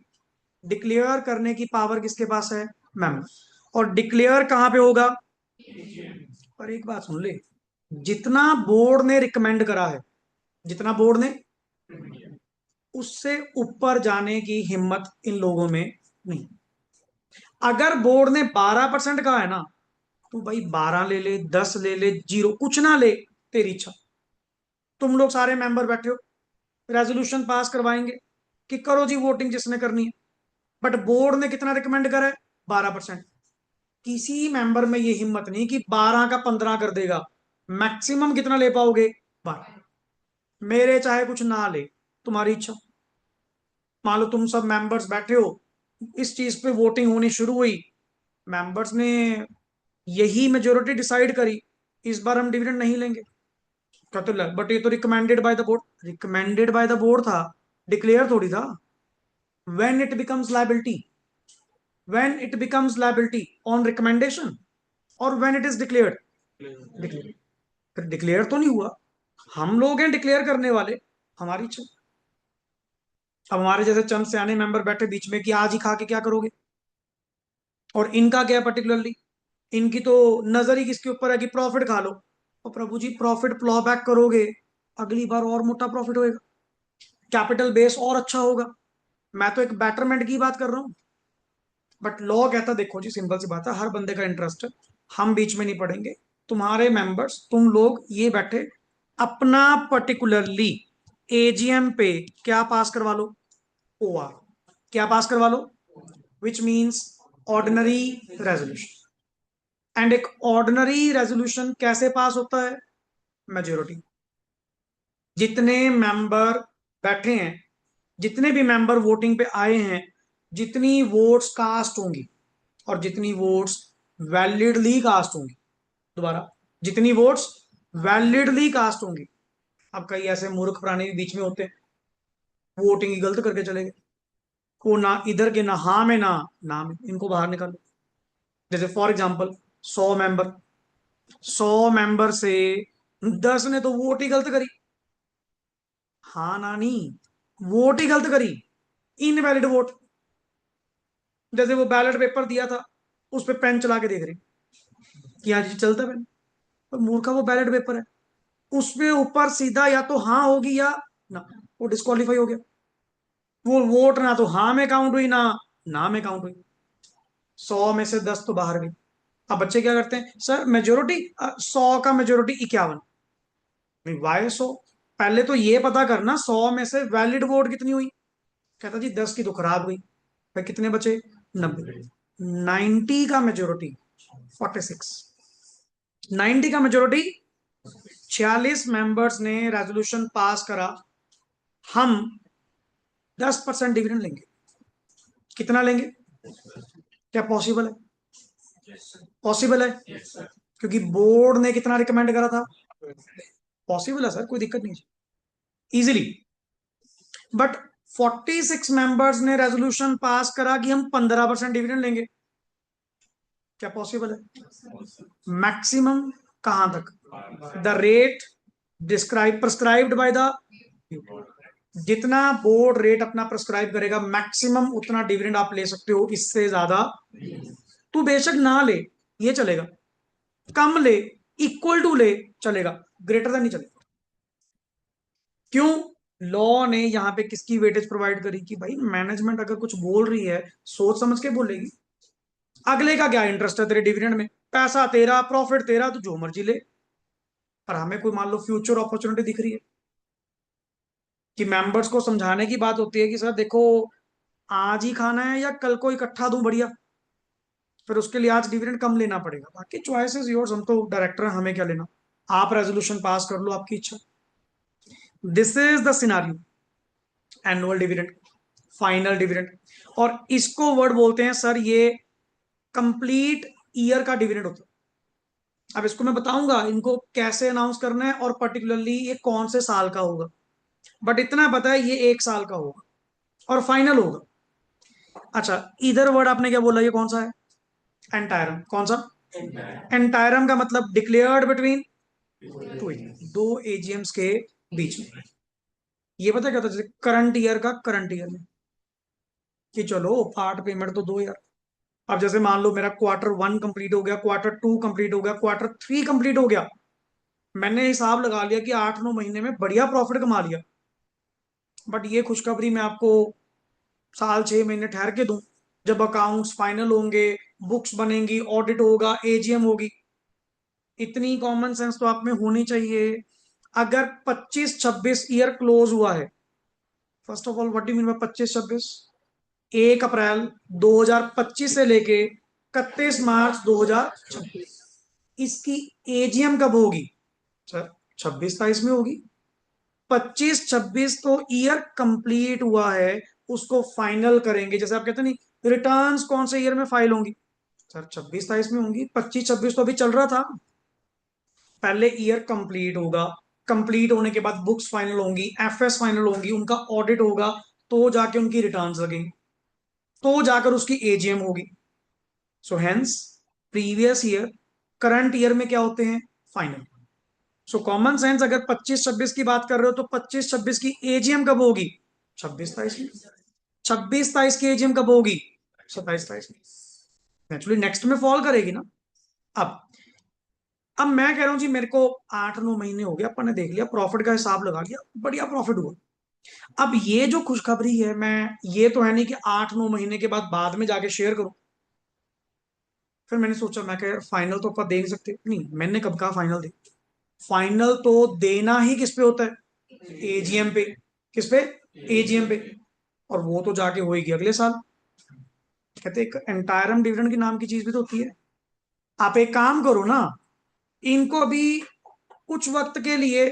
डिक्लेयर करने की पावर किसके पास है? मैम। और डिक्लेयर कहां पे होगा? पर एक बात सुन ले, जितना बोर्ड ने रिकमेंड करा है, जितना बोर्ड ने, उससे ऊपर जाने की हिम्मत इन लोगों में नहीं। अगर बोर्ड ने 12% कहा है ना, तो भाई 12 ले ले, 10 ले ले, जीरो कुछ ना ले, तेरी इच्छा। तुम लोग सारे मेंबर बैठे हो, रेजोल्यूशन पास करवाएंगे कि करो जी वोटिंग जिसने करनी है। बट बोर्ड ने कितना रिकमेंड करा है? 12%। किसी मेंबर में ये हिम्मत नहीं कि 12 का 15 कर देगा, मैक्सिमम कितना ले पाओगे? 12। मेरे चाहे कुछ ना ले, तुम्हारी इच्छा। मान लो तुम सब मेंबर्स बैठे हो, इस चीज पे वोटिंग होनी शुरू हुई, मेंबर्स ने यही मेजोरिटी डिसाइड करी, इस बार हम डिविडेंड नहीं लेंगे, क्या तो लग, बट ये तो recommended by the board, recommended by the board था, डिक्लेयर थोड़ी था। When it becomes liability, when it becomes liability on recommendation, और when it is declared, declare. फिर डिक्लेयर तो नहीं हुआ, हम लोग हैं डिक्लेयर करने वाले, हमारी इच्छा। अब हमारे जैसे चंद सियाने मेंबर बैठे बीच में कि आज ही खा के क्या करोगे, और इनका क्या पर्टिकुलरली, इनकी तो नजर ही किसके ऊपर है कि प्रॉफिट खा लो। और प्रभु जी प्रॉफिट प्लॉ बैक करोगे, अगली बार और मोटा प्रॉफिट होएगा, कैपिटल बेस और अच्छा होगा। मैं तो एक बेटरमेंट की बात कर रहा हूँ। बट लॉ कहता देखो जी, सिंपल सी बात है, हर बंदे का इंटरेस्ट है, हम बीच में नहीं पड़ेंगे, तुम्हारे मेंबर्स, तुम लोग ये बैठे अपना पर्टिकुलरली एजीएम पे क्या पास करवा लो, ओआर, क्या पास करवा लो, which means ordinary resolution. And एक ऑर्डिनरी रेजोल्यूशन कैसे पास होता है, मेजोरिटी। जितने मेंबर बैठे हैं, जितने भी मेंबर वोटिंग पे आए हैं, जितनी वोट्स कास्ट होंगी और जितनी वोट्स वैलिडली कास्ट होंगी, दोबारा, जितनी वोट्स वैलिडली कास्ट होंगी। अब कई ऐसे मूर्ख प्राणी भी बीच में होते हैं, वोटिंग ही गलत करके चले गए, वो ना इधर के ना हाँ में ना में, इनको बाहर निकालो। जैसे फॉर एग्जांपल 100 मेंबर, 100 मेंबर से 10 ने तो वोट ही गलत करी, हाँ ना नहीं, वोट ही गलत करी, इनवैलिड वोट। जैसे वो बैलेट पेपर दिया था, उस पे पेन चला के देख रही कि हाँ जी चलता पेन, पर मूर्खा वो बैलेट पेपर है, उसपे ऊपर सीधा या तो हाँ होगी या ना, वो डिस्क्वालीफाई हो गया। वो वोट ना तो हाँ में काउंट हुई ना में काउंट हुई, 100 में से 10 तो बाहर गई। अब बच्चे क्या करते हैं, सर मेजोरिटी 100 का मेजोरिटी 51, वाई 100, पहले तो ये पता करना 100 में से वैलिड वोट कितनी हुई। कहता जी 10 की तो खराब हुई, भाई कितने बचे, 90। 90 का मेजोरिटी 46, 90 का मेजोरिटी 46 मेंबर्स ने रेजोल्यूशन पास करा, हम 10% डिविडेंड लेंगे। कितना लेंगे, क्या पॉसिबल है, पॉसिबल है, क्योंकि बोर्ड ने कितना रिकमेंड करा था, पॉसिबल है सर, कोई दिक्कत नहीं है, इजिली। बट 46 मेंबर्स ने रेजोल्यूशन पास करा कि हम 15% डिविडेंड लेंगे, क्या पॉसिबल है, मैक्सिमम कहां तक, the rate describe prescribed by the, जितना बोर्ड रेट अपना प्रिस्क्राइब करेगा मैक्सिमम उतना डिविडेंड आप ले सकते हो, इससे ज्यादा तू बेशक ना ले, ये चलेगा, कम ले, इक्वल टू ले, चलेगा, ग्रेटर देन नहीं चलेगा। क्यों, लॉ ने यहां पे किसकी वेटेज प्रोवाइड करी कि भाई मैनेजमेंट अगर कुछ बोल रही है सोच समझ के बोलेगी, अगले का क्या इंटरेस्ट है तेरे डिविडेंड में, पैसा तेरा, प्रॉफिट तेरा, तो जो मर्जी ले। पर हमें कोई मान लो फ्यूचर अपॉर्चुनिटी दिख रही है, कि मेंबर्स को समझाने की बात होती है कि सर देखो आज ही खाना है या कल को इकट्ठा दूं बढ़िया, फिर उसके लिए आज डिविडेंड कम लेना पड़ेगा, बाकी चॉइस इज योर्स, हम तो डायरेक्टर हैं, हमें क्या लेना, आप रेजोल्यूशन पास कर लो, आपकी इच्छा। This is the scenario, annual dividend, final dividend. और इसको वर्ड बोलते हैं सर, ये कंप्लीट ईयर का डिविडेंड होता है। अब इसको मैं बताऊंगा इनको कैसे अनाउंस करना है और पर्टिकुलरली ये कौन से साल का होगा, बट इतना पता है ये 1 साल का होगा और फाइनल होगा। अच्छा, इधर वर्ड आपने क्या बोला, ये कौन सा है, एंटायरम, कौन सा, एंटायरम का मतलब डिक्लेयर्ड बिटवीन टू, दो एजीएम्स के बीच में। ये पता क्या था, जैसे करंट ईयर का करंट ईयर में, कि चलो पार्ट पेमेंट तो दो यार। अब जैसे मान लो मेरा Q1 कंप्लीट हो गया, Q2 कंप्लीट हो गया, Q3 कंप्लीट हो गया, मैंने हिसाब लगा लिया कि 8-9 महीने में बढ़िया प्रॉफिट कमा लिया। बट ये खुशखबरी मैं आपको साल 6 महीने ठहर के दूं, जब अकाउंट्स फाइनल होंगे, बुक्स बनेंगी, ऑडिट होगा, एजीएम होगी। इतनी कॉमन सेंस तो आप में होनी चाहिए। अगर 25-26 ईयर क्लोज हुआ है, first of all what do mean by 25-26, 1 अप्रैल 2025 से लेके 31 मार्च 2026, इसकी एजीएम कब होगी सर, 26-27 में होगी। 25-26 तो ईयर कंप्लीट हुआ है, उसको फाइनल करेंगे, जैसे आप कहते हैं नहीं रिटर्न्स कौन से ईयर में फाइल होंगी, सर 26-27 में होंगी। 25-26 तो अभी चल रहा था, पहले ईयर कंप्लीट होगा, कंप्लीट होने के बाद बुक्स फाइनल होंगी, एफएस फाइनल होंगी, उनका ऑडिट होगा, तो जाके उनकी रिटर्न्स लगेंगी, तो जाकर उसकी एजीएम होगी। So hence previous year, current year में क्या होते हैं, फाइनल। सो कॉमन सेंस, अगर 25-26 की बात कर रहे हो तो 25-26 की एजीएम कब होगी, 26-27 में। 26-27 की एजीएम कब होगी, 27-28 में। नेचुरली नेक्स्ट में फॉल करेगी ना। अब अब मैं कह रहा हूं जी, मेरे को 8-9 महीने हो गए, अपन ने देख लिया, प्रॉफिट का हिसाब लगा लिया, बढ़िया प्रॉफिट हुआ। अब ये जो खुशखबरी है, मैं ये तो है नहीं कि 8-9 महीने के बाद में जाके शेयर करूं। फिर मैंने सोचा, मैं कह यार फाइनल तो अपन दे नहीं सकते, नहीं मैंने कब कहा फाइनल दे, फाइनल तो देना ही किस पे होता है, एजीएम पे। किस पे? एजीएम पे। और वो तो जाके होएगी अगले साल। कहते एक एंटायरम डिविडेंड की नाम की चीज भी तो होती है। आप एक काम करो ना, इनको भी कुछ वक्त के लिए,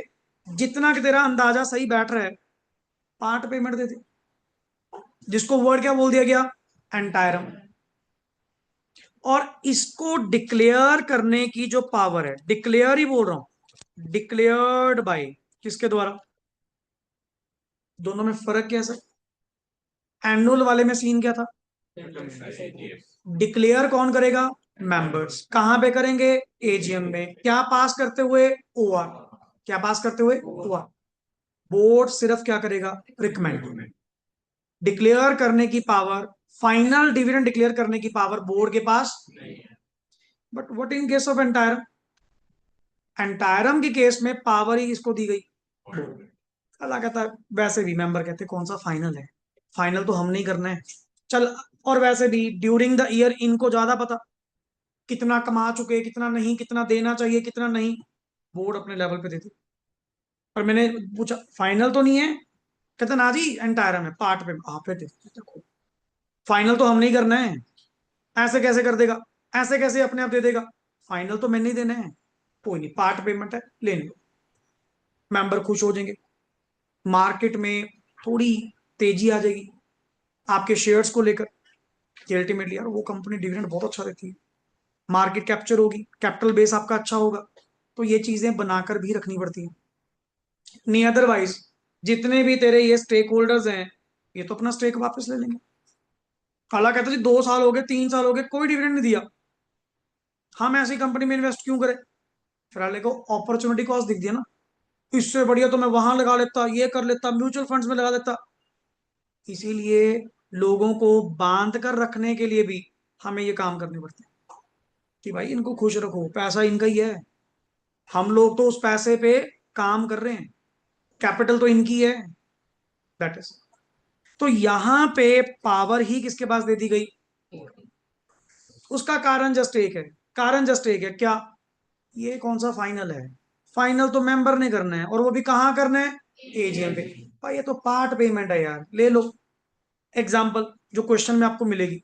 जितना कि तेरा अंदाजा सही बैठ रहा है, पार्ट पेमेंट दे दे, जिसको वर्ड क्या बोल दिया गया? एंटायरम। और इसको डिक्लेयर करने की जो पावर है, डिक्लेयर ही बोल रहा हूं, डिक्लेयर्ड बाय किसके द्वारा? दोनों में फर्क क्या है सर? एनुअल वाले में सीन क्या था? डिक्लेयर कौन करेगा? मेंबर्स। कहां पे करेंगे? एजीएम में। क्या पास करते हुए? ओआर। क्या पास करते हुए? ओआर। बोर्ड सिर्फ क्या करेगा? रिकमेंड। डिक्लेयर करने की पावर, फाइनल डिविडेंड डिक्लेयर करने की पावर बोर्ड के पास। But what in case of interim? Interim के केस में पावर ही किसको दी गई? अल्लाह कहता है वैसे भी मेंबर कहते कौन सा फाइनल है, फाइनल तो हम नहीं करना है, चल। और वैसे भी ड्यूरिंग द ईयर इनको ज्यादा पता, कितना कमा चुके, कितना नहीं, कितना देना चाहिए, कितना नहीं, बोर्ड अपने लेवल पे देती। और मैंने पूछा फाइनल तो नहीं है, कहता ना जी एंटायरम है, पार्ट पे आप है देखो, फाइनल तो हम नहीं करना है। ऐसे कैसे कर देगा? ऐसे कैसे अपने आप दे देगा? फाइनल तो मैंने ही देना है। कोई नहीं, पार्ट पेमेंट है, ले लो। मेंबर खुश हो जाएंगे, मार्केट में थोड़ी तेजी आ जाएगी आपके शेयर्स को लेकर, कि अल्टीमेटली यार वो कंपनी डिविडेंड बहुत अच्छा देती है, मार्केट कैप्चर होगी, कैपिटल बेस आपका अच्छा होगा। तो ये चीजें बनाकर भी रखनी पड़ती हैं, नहीं अदरवाइज जितने भी तेरे ये स्टेक होल्डर्स हैं, ये तो अपना स्टेक वापस ले लेंगे। हालांकि कहते जी 2 साल हो गए, 3 साल हो गए, कोई डिविडेंड नहीं दिया, हम ऐसी कंपनी में इन्वेस्ट क्यों करें? फिर हाले को अपॉर्चुनिटी कॉस्ट दिख दिया ना, इससे बढ़िया तो मैं वहां लगा लेता, ये कर लेता, म्यूचुअल फंड्स में लगा देता। इसीलिए लोगों को बांध कर रखने के लिए भी हमें ये काम करने पड़ते हैं, कि भाई इनको खुश रखो, पैसा इनका ही है, हम लोग तो उस पैसे पे काम कर रहे हैं, कैपिटल तो इनकी है। That is. तो यहां पे पावर ही किसके पास दे दी गई? उसका कारण जस्ट एक है, कारण जस्ट एक है क्या? ये कौन सा फाइनल है? फाइनल तो मेंबर ने करना है, और वो भी कहाँ करना है? एजीएम पे। भाई ये तो पार्ट पेमेंट है यार, ले लो। एग्जाम्पल जो क्वेश्चन में आपको मिलेगी,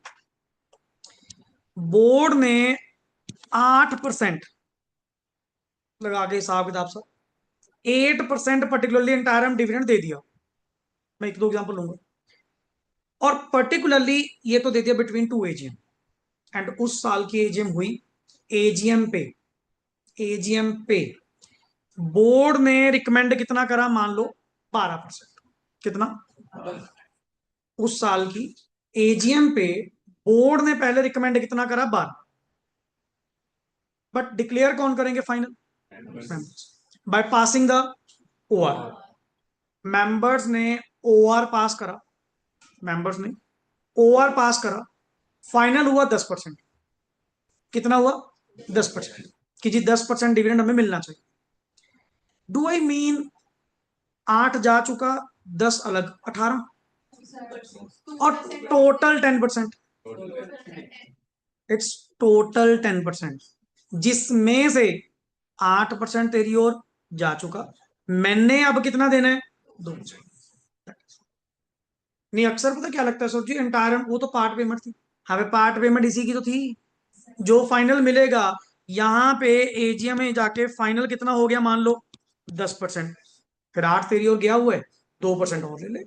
बोर्ड ने 8% लगा के हिसाब किताब सा, 8% पर्टिकुलरली इंटायरम डिविडेंड दे दिया। मैं एक दो एग्जाम्पल लूंगा। और पर्टिकुलरली ये तो दे दिया बिटवीन टू एजीएम, एंड उस साल की एजीएम हुई, एजीएम पे, एजीएम पे बोर्ड ने रिकमेंड कितना करा? मान लो 12%। कितना? उस साल की एजीएम पे बोर्ड ने पहले रिकमेंड कितना करा? 12। बट डिक्लेयर कौन करेंगे final? By passing the OR. Members ने ओआर पास करा, मेंबर्स ने ओआर पास करा, फाइनल हुआ 10%। कितना हुआ? 10%। कि जी 10% डिविडेंड हमें मिलना चाहिए। डू आई मीन 8 जा चुका, 10 अलग, 18, और टोटल 10%। इट्स टोटल 10%, जिसमें से 8% तेरी ओर जा चुका, मैंने अब कितना देना है? 2%। नहीं अक्सर पता क्या लगता है सर जी, एंटायर वो तो पार्ट पेमेंट थी। हमें पार्ट पेमेंट इसी की तो थी, जो फाइनल मिलेगा। यहां पे एजीएम में जाके फाइनल कितना हो गया मान लो? 10%। फिर 8 तेरी ओर गया हुआ है, 2% और ले ले।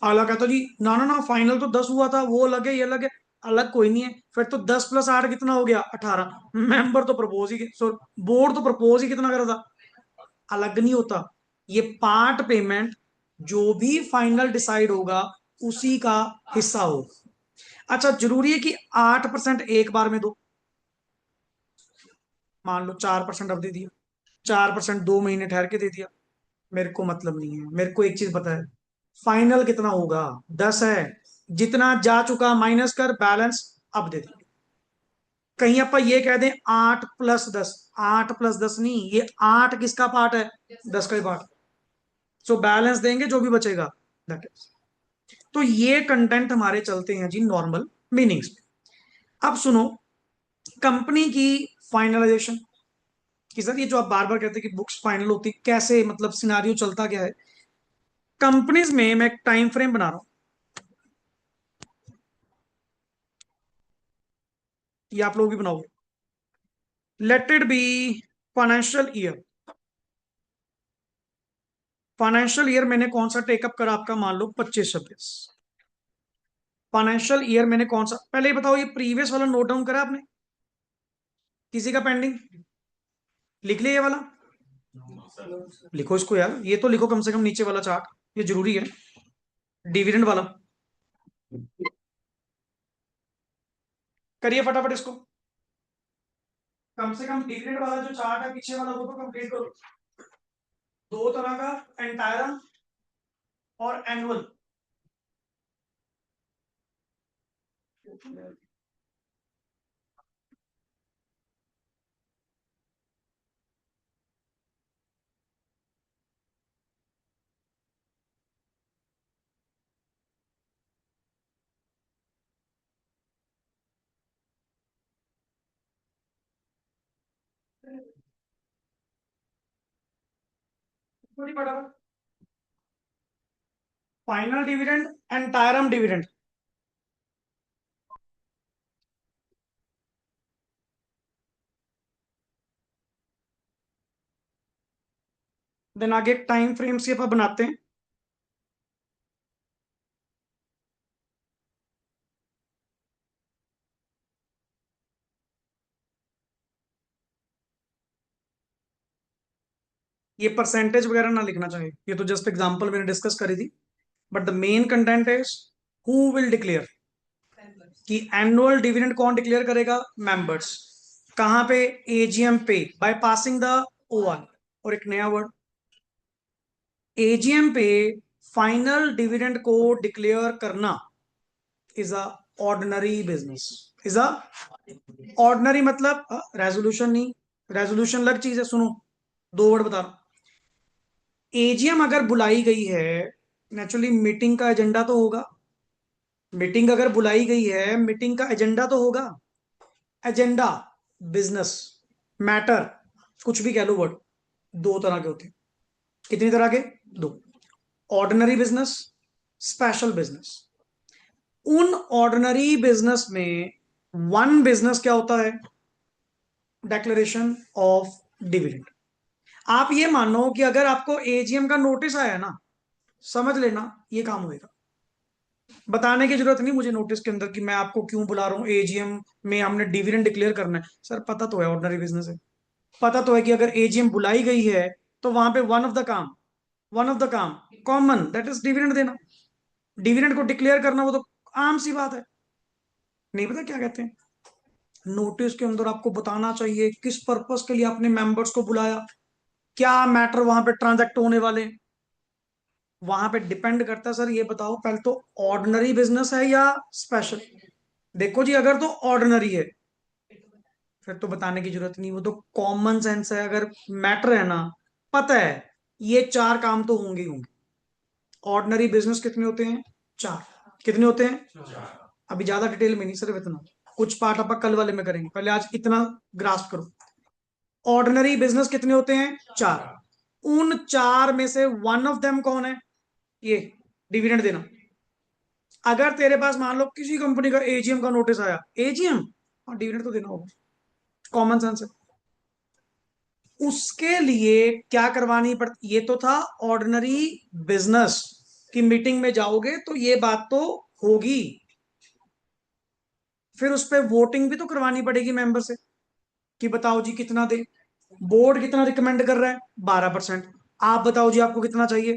अगला कहता जी ना ना ना, फाइनल तो 10 हुआ था, वो लगे ये लगे, अलग कोई नहीं है। फिर तो 10 + 8 कितना हो गया? 18। मेंबर तो प्रपोज ही, सो बोर्ड तो प्रपोज ही कितना करा था? अलग नहीं होता। ये पार्ट पेमेंट जो भी फाइनल डिसाइड होगा उसी का हिस्सा होगा। अच्छा जरूरी है कि 8% एक बार में दो? मान लो 4% अब दे दिया, 4% 2 महीने ठहर के दे दिया, मेरे को मतलब नहीं है। मेरे को एक चीज पता है, फाइनल कितना होगा? 10 है, जितना जा चुका माइनस कर, बैलेंस अब दे दे। कहीं अपन ये कह दें 8 + 10, 8 + 10 नहीं, ये 8 किसका पार्ट है? 10 का ही पार्ट। सो बैलेंस देंगे जो भी बचेगा, दैट इज। तो ये कंटेंट हमारे चलते हैं जी नॉर्मल मीनिंग्स में। अब सुनो, कंपनी की फाइनलाइजेशन, कि सर ये जो आप बार बार कहते हैं कि बुक्स फाइनल होती कैसे, मतलब सिनारियो चलता क्या है कंपनीज में। मैं एक टाइम फ्रेम बना रहा हूं, ये आप लोग भी बनाओगे। Let it be financial year. Financial year मैंने कौन सा टेकअप करा आपका, मान लो 25-26। फाइनेंशियल ईयर मैंने कौन सा, पहले ये बताओ, ये प्रीवियस वाला नोट डाउन करा आपने, किसी का पेंडिंग? लिख लिया ये वाला? लिखो इसको यार, ये तो लिखो कम से कम नीचे वाला चार्ट, ये जरूरी है। डिविडेंड वाला करिए फटाफट इसको। कम से कम डिविडेंड वाला जो चार्ट है पीछे वाला वो तो कंप्लीट करो। दो तरह का, एंटायरम और एनुअल। थोड़ी फटाफट। फाइनल डिविडेंड, एंटायरम डिविडेंड, देन आगे टाइम फ्रेम से अपन बनाते हैं। ये परसेंटेज वगैरह ना लिखना चाहिए, ये तो जस्ट एग्जांपल मैंने डिस्कस करी थी। But the main content is who will declare, कि एनुअल डिविडेंड कौन डिक्लेयर करेगा, मेंबर्स। कहां पे, एजीएम पे, बाय पासिंग द ओआर। और एक नया वर्ड, एजीएम पे फाइनल डिविडेंड को डिक्लेयर करना is a ordinary business. Is a ordinary, मतलब रेजोल्यूशन नहीं, रेजोल्यूशन अलग चीज है, सुनो। दो वर्ड बता रहा हूं। एजीएम अगर बुलाई गई है, नेचुरली मीटिंग का एजेंडा तो होगा। मीटिंग अगर बुलाई गई है, मीटिंग का एजेंडा तो होगा। एजेंडा, बिजनेस, मैटर, कुछ भी कह लो वर्ड, दो तरह के होते हैं। कितनी तरह के? दो। Ordinary business, special business. उन ऑर्डिनरी बिजनेस में वन बिजनेस क्या होता है, डेक्लेरेशन ऑफ डिविडेंड। आप ये मानो कि अगर आपको एजीएम का नोटिस आया ना, समझ लेना ये काम होएगा। बताने की जरूरत नहीं मुझे नोटिस के अंदर कि मैं आपको क्यों बुला रहा हूँ एजीएम में, हमने डिविडेंड डिक्लेयर करना है। सर पता तो है ऑर्डिनरी बिजनेस है, पता तो है कि अगर एजीएम बुलाई गई है तो वहां पे वन ऑफ द काम कॉमन, दैट इज डिविडेंड देना। डिविडेंड को डिक्लेयर करना वो तो आम सी बात है। नहीं पता क्या कहते हैं, नोटिस के अंदर आपको बताना चाहिए किस पर्पस के लिए आपने मेंबर्स को बुलाया, क्या मैटर वहां पे ट्रांजैक्ट होने वाले हैं। वहां पे डिपेंड करता है। सर ये बताओ पहले तो, ऑर्डिनरी बिजनेस है या स्पेशल? देखो जी, अगर तो ऑर्डिनरी है फिर तो बताने की जरूरत नहीं, वो तो कॉमन सेंस है। अगर मैटर है ना, पता है ये चार काम तो होंगे ही होंगे। ऑर्डिनरी बिजनेस कितने होते हैं? चार। कितने होते हैं? अभी ज्यादा डिटेल में नहीं, सिर्फ इतना। कुछ पार्ट अपन कल वाले में करेंगे, पहले आज इतना ग्रास्प करो। ऑर्डिनरी बिजनेस कितने होते हैं? चार। उन चार में से वन ऑफ देम कौन है? ये डिविडेंड देना। अगर तेरे पास मान लो किसी कंपनी का एजीएम का नोटिस आया, एजीएम, हाँ डिविडेंड तो देना होगा, कॉमन सेंस है। उसके लिए क्या करवानी पड़ती, ये तो था ऑर्डिनरी बिजनेस की मीटिंग में जाओगे तो ये बात तो होगी। फिर उस पर वोटिंग भी तो करवानी पड़ेगी मेंबर से, कि बताओ जी कितना दे। बोर्ड कितना रिकमेंड कर रहा है? 12%। आप बताओ जी आपको कितना चाहिए?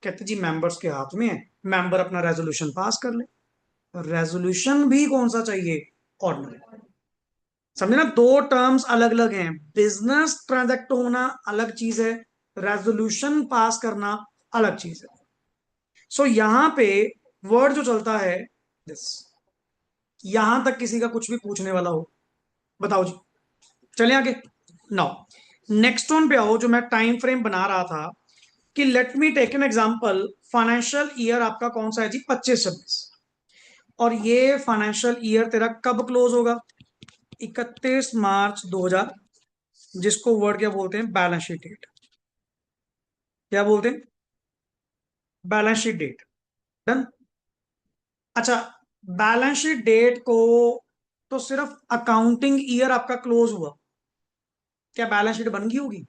कहते जी मेंबर्स के हाथ में है, मेंबर अपना रेजोल्यूशन पास कर ले। रेजोल्यूशन भी कौन सा चाहिए? ऑर्डिनरी। समझे ना, दो टर्म्स अलग अलग हैं। बिजनेस ट्रांजैक्ट होना अलग चीज है, रेजोल्यूशन पास करना अलग चीज है। सो यहां पे वर्ड जो चलता है दिस, यहां तक किसी का कुछ भी पूछने वाला हो बताओ जी। चले आगे। नाउ नेक्स्ट वन पे आओ, जो मैं टाइम फ्रेम बना रहा था कि let me take an example. Financial year आपका कौन सा है जी? 25-26। और ये फाइनेंशियल ईयर तेरा कब क्लोज होगा? 31 मार्च 2026। जिसको वर्ड क्या बोलते हैं, बैलेंस शीट डेट। क्या बोलते हैं, बैलेंस शीट डेट। डन। अच्छा, बैलेंस शीट डेट को तो सिर्फ अकाउंटिंग ईयर आपका क्लोज हुआ, क्या बैलेंस शीट बन गई होगी?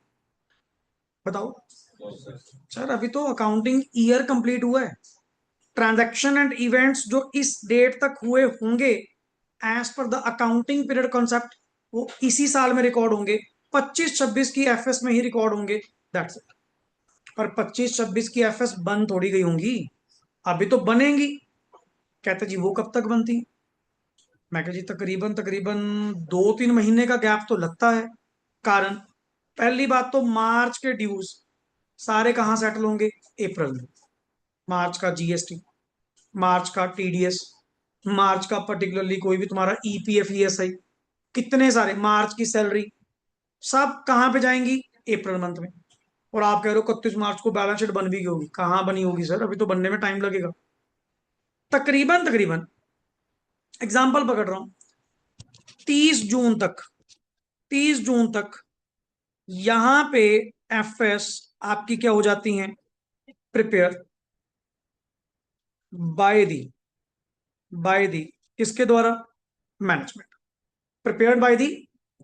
बताओ। सर अभी तो अकाउंटिंग ईयर कंप्लीट हुआ है। ट्रांजैक्शन एंड इवेंट्स जो इस डेट तक हुए होंगे as per the accounting period concept, वो इसी साल में रिकॉर्ड होंगे। 25-26 की एफएस में ही रिकॉर्ड होंगे, दैट्स इट। पर 25-26 की एफएस बन थोड़ी गई होंगी, अभी तो बनेंगी। कहते जी वो कब तक बनती? मैं कहा जी तकरीबन तकरीबन 2-3 महीने का गैप तो लगता है। कारण, पहली बात तो मार्च के ड्यूज सारे कहाँ सेटल होंगे? अप्रैल में। मार्च का जीएसटी, मार्च का टीडीएस, मार्च का पर्टिकुलरली कोई भी तुम्हारा ईपीएफ ईएसआई, कितने सारे मार्च की सैलरी, सब कहाँ पे जाएंगी? अप्रैल मंथ में। और आप कह रहे हो 31 मार्च को बैलेंस शीट बन भी गई होगी, कहाँ बनी होगी सर, अभी तो बनने में टाइम लगेगा। तकरीबन तकरीबन एग्जाम्पल पकड़ रहा हूं, 30 जून तक, 30 जून तक यहां पे एफएस आपकी क्या हो जाती हैं? Prepare by the, by the किसके द्वारा? Management. Prepared by the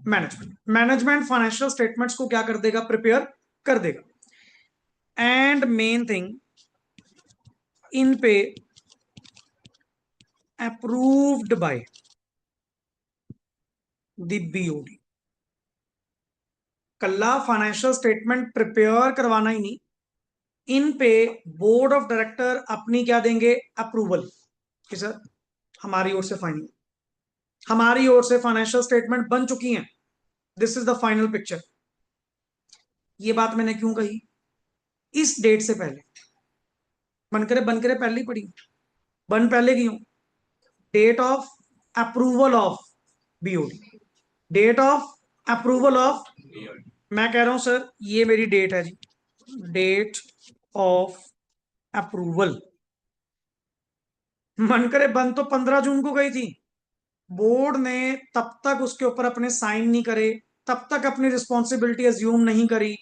management. Management financial statements को क्या कर देगा? प्रिपेयर कर देगा। एंड मेन थिंग, इन पे approved by the BOD. Kalla financial statement prepare करवाना ही नहीं, इन पे बोर्ड ऑफ डायरेक्टर अपनी क्या देंगे? अप्रूवल कि सर हमारी ओर से फाइनल, हमारी ओर से फाइनेंशियल स्टेटमेंट बन चुकी हैं, this is the final picture. ये बात मैंने क्यों कही? इस डेट से पहले, बन करे पहले ही पड़ी, बन पहले की हूं। Date of approval of BOD, date of approval of, मैं कह रहा हूं सर ये मेरी डेट है जी, डेट ऑफ अप्रूवल। मन करे बन तो 15 जून को गई थी, बोर्ड ने तब तक उसके ऊपर अपने साइन नहीं करे, तब तक अपनी रिस्पॉन्सिबिलिटी अज्यूम नहीं करी,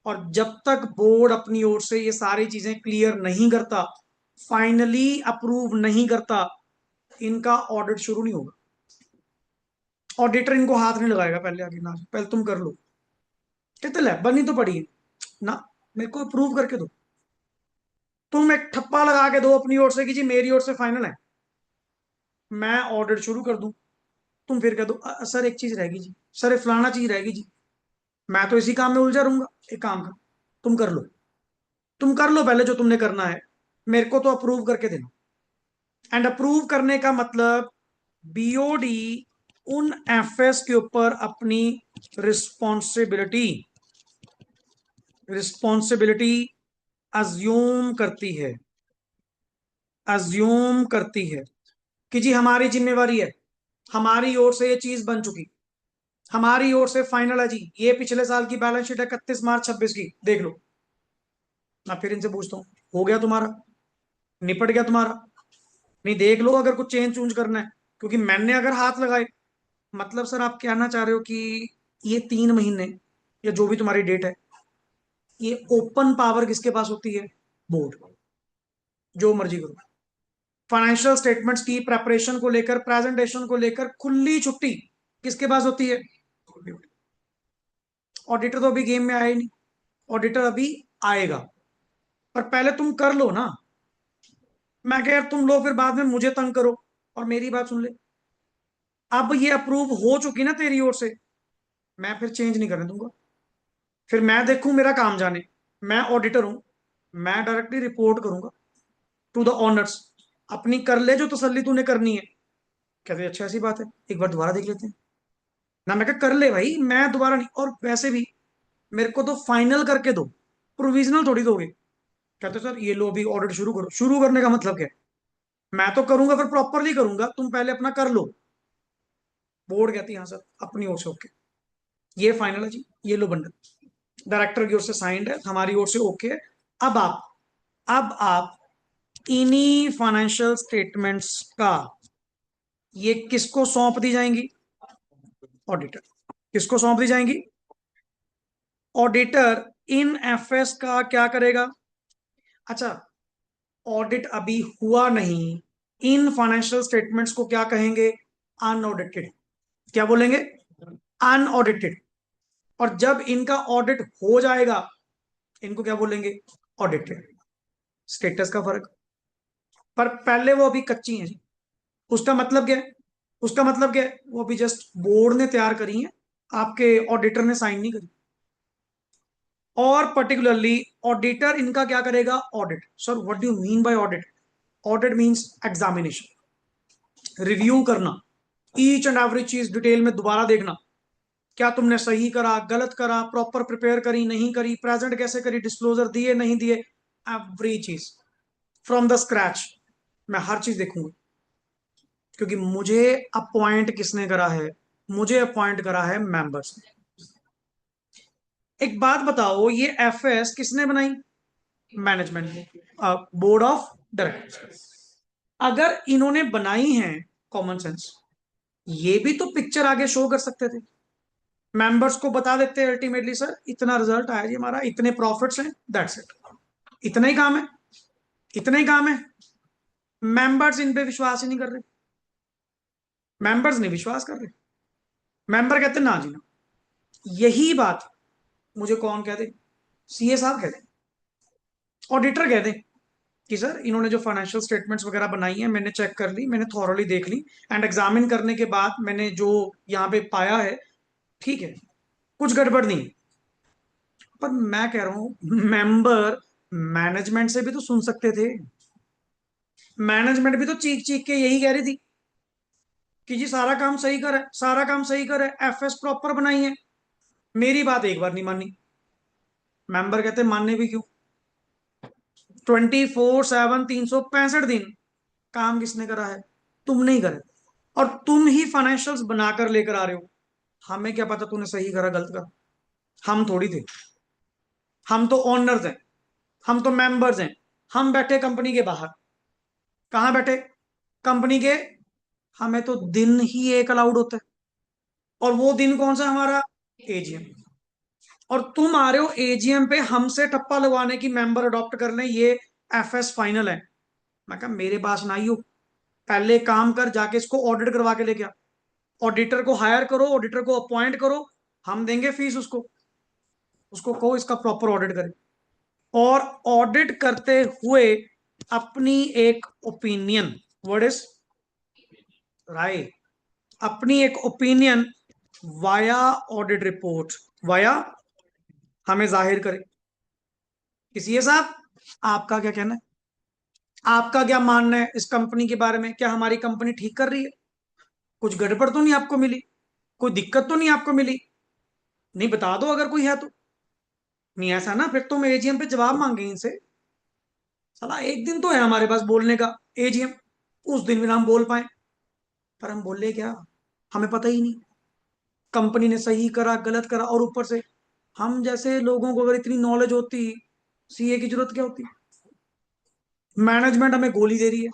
और जब तक बोर्ड अपनी ओर से ये सारी चीजें क्लियर नहीं करता, फाइनली अप्रूव नहीं करता, इनका ऑडिट शुरू नहीं होगा। ऑडिटर इनको हाथ नहीं लगाएगा पहले आगे, ना पहले तुम कर लो। कहते ले बनी तो पड़ी है ना, मेरे को अप्रूव करके दो। तुम एक ठप्पा लगा के दो अपनी ओर से कि जी मेरी ओर से फाइनल है, मैं ऑडिट शुरू कर दूं। तुम फिर कह दो सर एक चीज रहेगी जी, सर ये फलाना चीज रहेगी जी, मैं तो इसी काम में उलझा रहूंगा। एक काम कर, तुम कर लो, तुम कर लो पहले जो तुमने करना है, मेरे को तो अप्रूव करके देना। एंड अप्रूव करने का मतलब, बीओडी उन एफएस के ऊपर अपनी रिस्पॉन्सिबिलिटी, रिस्पॉन्सिबिलिटी अज्यूम करती है, अज्यूम करती है कि जी हमारी जिम्मेवारी है, हमारी ओर से ये चीज बन चुकी, हमारी ओर से फाइनल है जी, ये पिछले साल की बैलेंस शीट है 31 मार्च 26 की, देख लो। मैं फिर इनसे पूछता हूँ, हो गया तुम्हारा? निपट गया तुम्हारा? नहीं, देख लो अगर कुछ चेंज चूंज करना है, क्योंकि मैंने अगर हाथ लगाए, मतलब सर आप कहना चाह रहे हो कि ये 3 महीने या जो भी तुम्हारी डेट है, ये ओपन पावर किसके पास होती है? बोर्ड। जो मर्जी करो, फाइनेंशियल स्टेटमेंट्स की प्रेपरेशन को लेकर, प्रेजेंटेशन को लेकर खुली छुट्टी किसके पास होती है? ऑडिटर तो अभी गेम में आया ही नहीं, ऑडिटर अभी आएगा, पर पहले तुम कर लो ना। मैं कह यार तुम लोग फिर बाद में मुझे तंग करो, और मेरी बात सुन ले, अब ये अप्रूव हो चुकी ना तेरी ओर से, मैं फिर चेंज नहीं करने दूंगा। फिर मैं देखूं मेरा काम जाने, मैं ऑडिटर हूं, मैं डायरेक्टली रिपोर्ट करूंगा टू द ऑनर्स, अपनी कर ले जो तसल्ली तूने करनी है। कहते अच्छा ऐसी बात है, एक बार दोबारा देख लेते हैं ना। मैं कहा कर ले भाई, मैं दोबारा नहीं, और वैसे भी मेरे को तो फाइनल करके दो, प्रोविजनल थोड़ी दोगे। कहते सर ये लो अभी ऑडिट शुरू करो। शुरू करने का मतलब क्या है? मैं तो करूंगा, फिर प्रॉपरली करूंगा, तुम पहले अपना कर लो। बोर्ड कहती है हाँ सर अपनी ओर से ओके, ये फाइनल है जी, ये लो बंडल, डायरेक्टर की ओर से साइंड है, हमारी ओर से ओके है। अब आप, अब आप इन्हीं फाइनेंशियल स्टेटमेंट्स का, ये किसको सौंप दी जाएंगी? ऑडिटर। किसको सौंप दी जाएंगी? ऑडिटर इन एफएस का क्या करेगा? अच्छा, ऑडिट अभी हुआ नहीं, इन फाइनेंशियल स्टेटमेंट्स को क्या कहेंगे? अनऑडिटेड। क्या बोलेंगे? अनऑडिटेड। और जब इनका ऑडिट हो जाएगा, इनको क्या बोलेंगे? ऑडिटेड। स्टेटस का फर्क। पर पहले वो अभी कच्ची हैं जी। उसका मतलब क्या है? उसका मतलब क्या है? वो अभी जस्ट बोर्ड ने तैयार करी है, आपके ऑडिटर ने साइन नहीं करी। और पर्टिकुलरली ऑडिटर इनका क्या करेगा? Audit. Sir what do you mean bye audit? Audit means examination, review करना, ईच एंड एवरी चीज डिटेल में दोबारा देखना, क्या तुमने सही करा, गलत करा, प्रॉपर प्रिपेयर करी नहीं करी, प्रेजेंट कैसे करी, डिस्क्लोजर दिए नहीं दिए, एवरी चीज फ्रॉम द स्क्रैच। मैं हर चीज देखूंगा, क्योंकि मुझे अपॉइंट किसने करा है? मुझे अपॉइंट करा है मेंबर्स ने। एक बात बताओ, ये एफएस किसने बनाई? मैनेजमेंट ने, बोर्ड ऑफ डायरेक्टर्स। अगर इन्होंने बनाई है, कॉमन सेंस, ये भी तो पिक्चर आगे शो कर सकते थे, मेंबर्स को बता देते अल्टीमेटली, सर इतना रिजल्ट आया जी हमारा, इतने प्रॉफिट्स हैं, दैट्स इट। इतना ही काम है, इतना ही काम है। मेंबर्स इन पे विश्वास ही नहीं कर रहे, मेंबर्स नहीं विश्वास कर रहे। मेंबर कहते ना जी ना। यही बात मुझे कौन कह दे? सीए साहब कह दे, ऑडिटर कह दे कि सर इन्होंने जो फाइनेंशियल स्टेटमेंट्स वगैरह बनाई हैं, मैंने चेक कर ली, मैंने थॉरली देख ली, एंड एग्जामिन करने के बाद मैंने जो यहाँ पे पाया है, ठीक है, कुछ गड़बड़ नहीं है। पर मैं कह रहा हूं, मेंबर मैनेजमेंट से भी तो सुन सकते थे। मैनेजमेंट भी तो चीख चीख के यही कह रही थी कि जी सारा काम सही कर है, सारा काम सही कर है, एफएस प्रॉपर बनाई है। मेरी बात एक बार नहीं मानी। मेंबर कहते मानने भी क्यों? 24/7 365 दिन काम किसने करा है? तुमने ही करा। और तुम ही फाइनेंशियल्स बनाकर लेकर आ रहे हो। हमें क्या पता तूने सही करा गलत करा? हम थोड़ी थे। हम तो ओनर्स हैं, हम तो मेंबर्स हैं। हम बैठे कंपनी के बाहर। कहाँ बैठे? कंपनी के। हमें तो दिन ही एक अलाउड होता है, और वो दिन कौन सा? हमारा एजीएम। और तुम आ रहे हो एजीएम पे हमसे ठप्पा लगवाने की मेंबर अडॉप्ट कर लें, ये एफएस फाइनल है। मैं कहा मेरे पास ना ही हो, पहले काम कर, जाके इसको ऑडिट करवा के लेके आ। ऑडिटर को हायर करो, ऑडिटर को अपॉइंट करो, हम देंगे फीस उसको। उसको कहो इसका प्रॉपर ऑडिट करे, और ऑडिट करते हुए अपनी एक ओपिनियन, व्हाट इज राय, अपनी एक opinion via audit report, via, हमें जाहिर करे कि सीए साहब आपका क्या कहना है, आपका क्या मानना है इस कंपनी के बारे में, क्या हमारी कंपनी ठीक कर रही है, कुछ गड़बड़ तो नहीं आपको मिली, कोई दिक्कत तो नहीं आपको मिली? नहीं बता दो अगर कोई है तो। नहीं ऐसा ना, फिर तो हम एजीएम पे जवाब मांगे इनसे। साला एक दिन तो है हमारे पास बोलने का, एजीएम, उस दिन भी ना हम बोल पाए। पर हम बोले क्या? हमें पता ही नहीं कंपनी ने सही करा गलत करा। और ऊपर से हम जैसे लोगों को अगर इतनी नॉलेज होती, सीए की जरूरत क्या होती? मैनेजमेंट हमें गोली दे रही है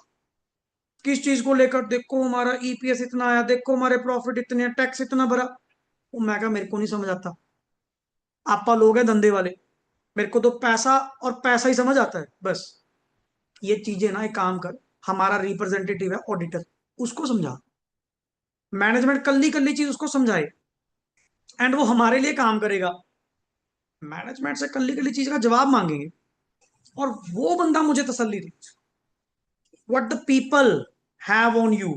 किस चीज को लेकर, देखो हमारा ईपीएस इतना आया, देखो हमारे प्रॉफिट इतने, टैक्स इतना भरा। वो मैं कहा मेरे को नहीं समझ आता, आपा लोग हैं धंधे वाले, मेरे को तो पैसा और पैसा ही समझ आता है बस। ये चीजें ना, एक काम कर, हमारा रिप्रेजेंटेटिव है ऑडिटर, उसको समझा। मैनेजमेंट कल्ली कल्ली चीज उसको समझाए, एंड वो हमारे लिए काम करेगा। मैनेजमेंट से कल्ली कल्ली चीज का जवाब मांगेंगे, और वो बंदा मुझे तसल्ली दे। What the people have on you,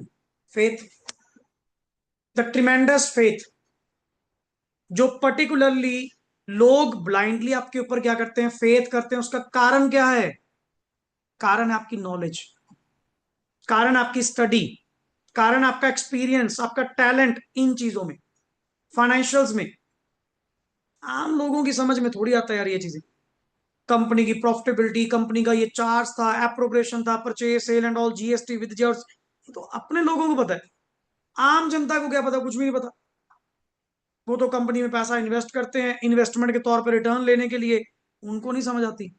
faith, the tremendous faith, जो पर्टिकुलरली लोग ब्लाइंडली आपके ऊपर क्या करते हैं? फेथ करते हैं। उसका कारण क्या है? कारण है आपकी नॉलेज, कारण आपकी स्टडी, कारण आपका एक्सपीरियंस, आपका टैलेंट इन चीजों में, फाइनेंशियल्स में। आम लोगों की समझ में थोड़ी आता है यार ये चीजें। कंपनी की प्रॉफिटेबिलिटी, कंपनी का ये चार्ज था, एप्रोप्रिएशन था, purchase sale and all, GST with जर्स, तो अपने लोगों को पता है। आम जनता को क्या पता? कुछ भी नहीं पता। वो तो कंपनी में पैसा इन्वेस्ट करते हैं इन्वेस्टमेंट के तौर पर रिटर्न लेने के लिए, उनको नहीं समझ आती।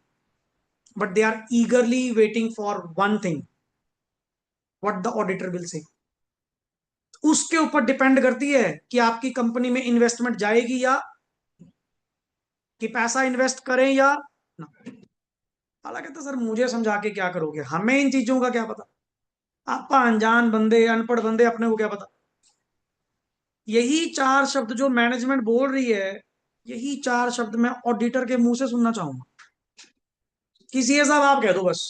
But they are eagerly waiting for one thing, what the auditor will say. उसके ऊपर डिपेंड करती है कि आपकी कंपनी में इन्वेस्टमेंट जाएगी या कि पैसा इन्वेस्ट करें या ना। हालांकि तो सर मुझे समझा के क्या करोगे, हमें इन चीजों का क्या पता। आप अनजान बंदे, अनपढ़ बंदे, अपने को क्या पता। यही चार शब्द जो मैनेजमेंट बोल रही है, यही चार शब्द मैं ऑडिटर के मुंह से सुनना चाहूंगा कि सीए साहब आप कह दो बस,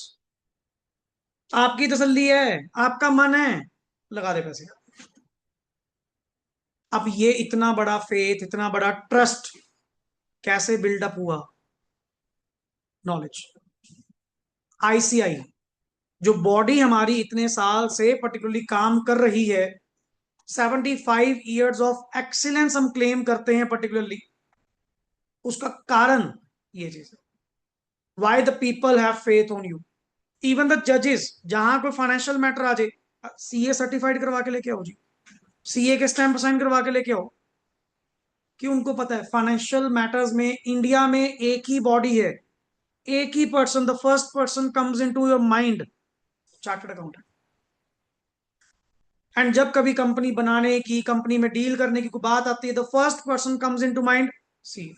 आपकी तसल्ली है, आपका मन है, लगा दे पैसे। अब ये इतना बड़ा फेथ, इतना बड़ा ट्रस्ट कैसे बिल्डअप हुआ? नॉलेज। आईसीआई जो बॉडी हमारी इतने साल से पर्टिकुलरली काम कर रही है, 75 years ऑफ एक्सीलेंस हम क्लेम करते हैं पर्टिकुलरली, उसका कारण ये चीज है। Why the people have faith on you. Even the जजेस, जहां कोई फाइनेंशियल मैटर आ जाए, सीए सर्टिफाइड करवा के लेके आओ जी, सीए के स्टैंप साइन करवा के लेके आओ। कि उनको पता है फाइनेंशियल मैटर्स में इंडिया में एक ही बॉडी है, एक ही person, the first person comes into your mind, chartered accountant. And जब कभी कंपनी बनाने की, कंपनी में डील करने की कोई बात आती है, the first person comes into mind सी।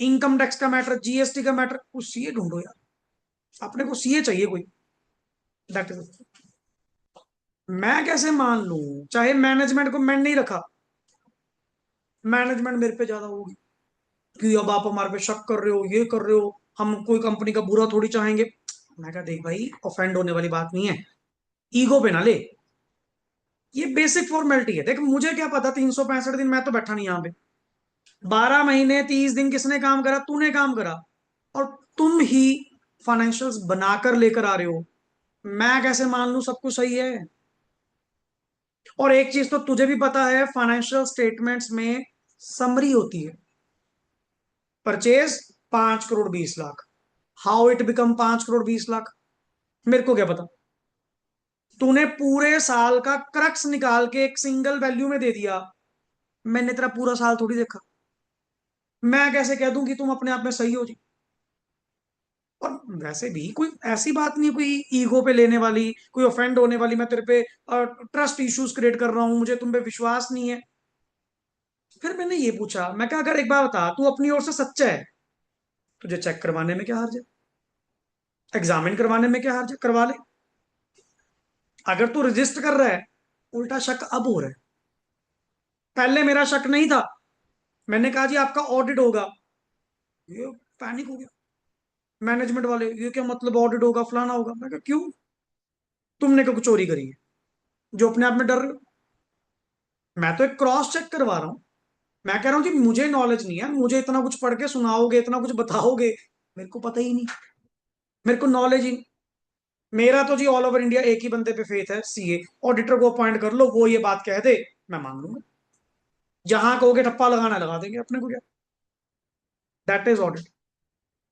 इनकम टैक्स का मैटर, जीएसटी का मैटर, कुछ सीए ढूंढो यार, अपने को सीए चाहिए कोई। दैट इज, मैं कैसे मान लूं, चाहे मैनेजमेंट को मैंने नहीं रखा, मैनेजमेंट मेरे पे ज्यादा होगी कि अब आप हमारे पे शक कर रहे हो, ये कर रहे हो, हम कोई कंपनी का बुरा थोड़ी चाहेंगे। मैं कहा देख भाई, ऑफेंड होने वाली बात नहीं है, ईगो पे ना ले, ये बेसिक फॉर्मेलिटी है। देख मुझे क्या पता, 365 दिन मैं तो बैठा नहीं यहाँ पे, 12 महीने 30 दिन किसने काम करा? तूने काम करा, और तुम ही फाइनेंशियल्स बनाकर लेकर आ रहे हो। मैं कैसे मान लूं सब कुछ सही है? और एक चीज तो तुझे भी पता है, फाइनेंशियल स्टेटमेंट्स में समरी होती है, purchase 5 crore 20 lakh, how it become 5 crore 20 lakh, मेरे को क्या पता। तूने पूरे साल का क्रक्स निकाल के एक सिंगल वैल्यू में दे दिया, मैंने तेरा पूरा साल थोड़ी देखा, मैं कैसे कह दूं कि तुम अपने आप में सही हो जी। और वैसे भी कोई ऐसी बात नहीं, कोई ईगो पे लेने वाली, कोई ऑफेंड होने वाली, मैं तेरे पे ट्रस्ट इश्यूज क्रिएट कर रहा हूं, मुझे तुम पे विश्वास नहीं है। फिर मैंने ये पूछा, मैं कहा अगर एक बार बता, तू अपनी ओर से सच्चा है, तुझे चेक करवाने में क्या हर्ज है, एग्जामिन करवाने में क्या हर्ज है, करवा ले। अगर तू रजिस्ट कर रहा है, उल्टा शक अब हो रहा है, पहले मेरा शक नहीं था, मैंने कहा जी आपका ऑडिट होगा, ये पैनिक हो गया मैनेजमेंट वाले, ये क्या मतलब ऑडिट होगा, फलाना होगा। मैं कहा क्यों, तुमने क्यों चोरी करी है जो अपने आप में डर रहे हो? मैं तो एक क्रॉस चेक करवा रहा हूँ, मैं कह रहा हूँ जी मुझे नॉलेज नहीं है, मुझे इतना कुछ पढ़ के सुनाओगे, इतना कुछ बताओगे, मेरे को पता ही नहीं, मेरे को नॉलेज ही नहीं। मेरा तो जी ऑल ओवर इंडिया एक ही बंदे पे फेथ है, सीए, ऑडिटर को अपॉइंट कर लो, वो ये बात कह दे, मैं मान लूंगा, जहां कहोगे ठप्पा लगाना लगा देंगे, अपने को क्या। That is audit,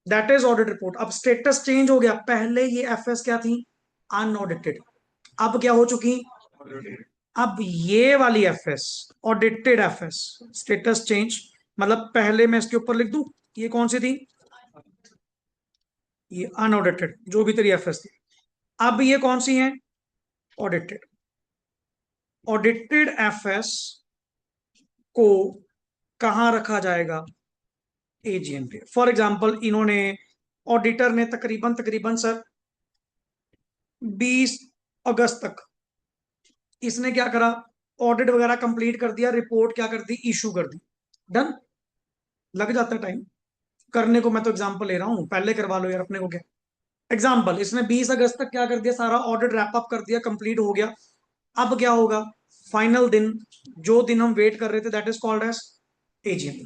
that is audit report. अब स्टेटस चेंज हो गया, पहले ये एफएस क्या थी? अनऑडिटेड, अब क्या हो चुकी? अब ये वाली FS, audited FS. Status change मतलब पहले मैं इसके ऊपर लिख दूं, ये कौन सी थी? ये अनऑडिटेड, जो भी तेरी एफएस थी। अब ये कौन सी है? ऑडिटेड। ऑडिटेड एफएस को कहां रखा जाएगा? एजीएम पे। फॉर एग्जांपल इन्होंने, ऑडिटर ने तकरीबन तकरीबन सर 20 अगस्त तक इसने क्या करा, ऑडिट वगैरह कंप्लीट कर दिया, रिपोर्ट क्या कर दी, इशू कर दी, डन। लग जाता है टाइम करने को, मैं तो एग्जांपल ले रहा हूं, पहले करवा लो यार, अपने को क्या। एग्जांपल, इसने 20 अगस्त तक क्या कर दिया, सारा ऑडिट रैप अप कर दिया, कंप्लीट हो गया। अब क्या होगा? फाइनल दिन, जो दिन हम वेट कर रहे थे, that is called as AGM.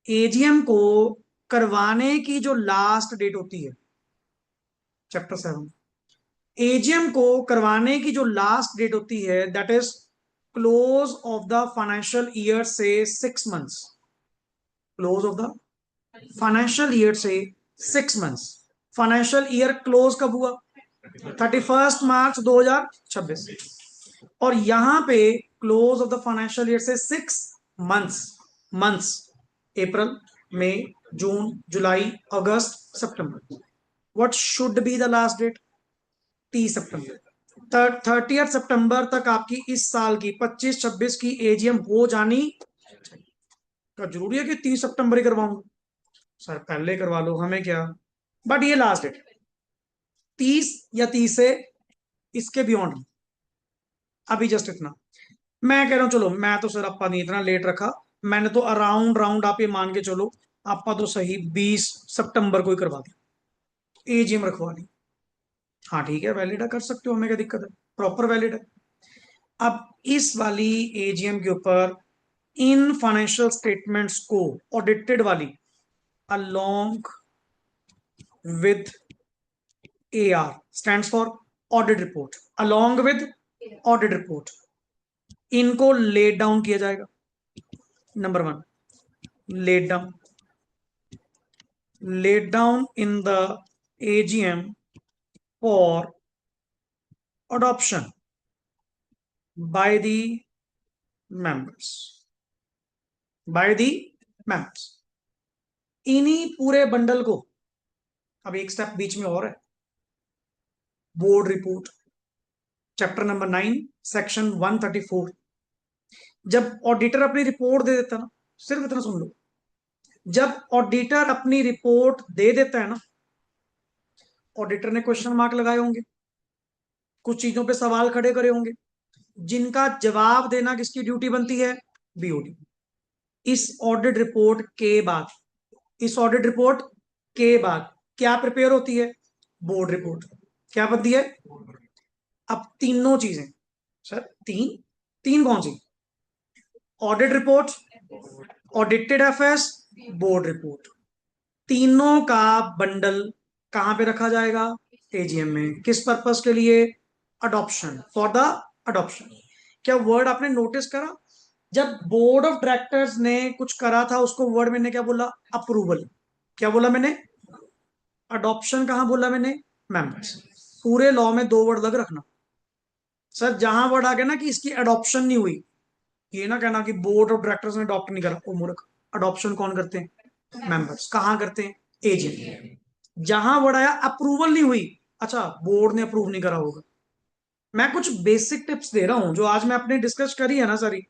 AGM को करवाने की जो लास्ट डेट होती है, चैप्टर 7, एजीएम को करवाने की जो लास्ट डेट होती है, that is close of the financial year से 6 months. Close of the financial year से 6 मंथ्स। फाइनेंशियल ईयर क्लोज कब हुआ? 31 मार्च 2026। और यहां पे close of the financial year से 6 मंथ्स, मंथ्स, अप्रैल, मई, जून, जुलाई, अगस्त, सितंबर, what should be the last date? 30 सितंबर। 30 सितंबर तक आपकी इस साल की 25-26 की एजीएम हो जानी चाहिए। क्या जरूरी है कि 30 सितंबर ही करवाऊं? सर पहले करवा लो, हमें क्या। बट ये लास्ट डेट 30 या 30 से इसके बियॉन्ड, अभी जस्ट इतना। मैं कह रहा हूं चलो, मैं तो सर आपा नहीं इतना लेट रखा। मैंने तो अराउंड राउंड आप ये मान के चलो, आपा तो सही 20 सितंबर को ही करवा दिया, एजीएम रखवा ली। हाँ ठीक है, वैलिड है, कर सकते हो, हमें क्या दिक्कत है, प्रॉपर वैलिड है। अब इस वाली एजीएम के ऊपर इन फाइनेंशियल स्टेटमेंट्स को ऑडिटेड वाली along with AR stands for audit report, along with audit report, इनको लेट डाउन किया जाएगा। Number one, laid down, laid down in the AGM for adoption by the members, by the members। इन्हीं पूरे bundle को, अब एक step बीच में और है, board report, chapter number 9 section 134। जब ऑडिटर अपनी रिपोर्ट दे देता ना, सिर्फ इतना सुन लो, जब ऑडिटर अपनी रिपोर्ट दे देता है ना, ऑडिटर ने क्वेश्चन मार्क लगाए होंगे, कुछ चीजों पे सवाल खड़े करे होंगे, जिनका जवाब देना किसकी ड्यूटी बनती है, BOD। इस ऑडिट रिपोर्ट के बाद, इस ऑडिट रिपोर्ट के बाद क्या प्रिपेयर होती है, बोर्ड रिपोर्ट। क्या बनती है? अब तीनों चीजें, सर तीन, तीन कौन सी, audit report, audited FS, board report, तीनों का बंडल कहां पे रखा जाएगा, एजीएम में। किस पर्पस के लिए, अडॉप्शन, फॉर द अडॉप्शन। क्या वर्ड आपने नोटिस करा, जब बोर्ड ऑफ डायरेक्टर्स ने कुछ करा था उसको वर्ड मैंने क्या बोला, अप्रूवल। क्या बोला मैंने, अडॉप्शन। कहां बोला मैंने, मेंबर्स। पूरे लॉ में दो वर्ड लग रखना। सर जहां वर्ड आ गया ना कि इसकी अडॉप्शन नहीं हुई, ये ना कहना कि बोर्ड ऑफ डायरेक्टर्स ने अडॉप्ट नहीं करा, ओ मूर्ख। अडॉप्शन कौन करते हैं, मेंबर्स। कहां करते हैं, एजेंट। जहां वर्ड आया अप्रूवल नहीं हुई, अच्छा बोर्ड ने अप्रूव नहीं करा होगा। मैं कुछ बेसिक टिप्स दे रहा हूं जो आज मैं अपने डिस्कस करी है ना सारी,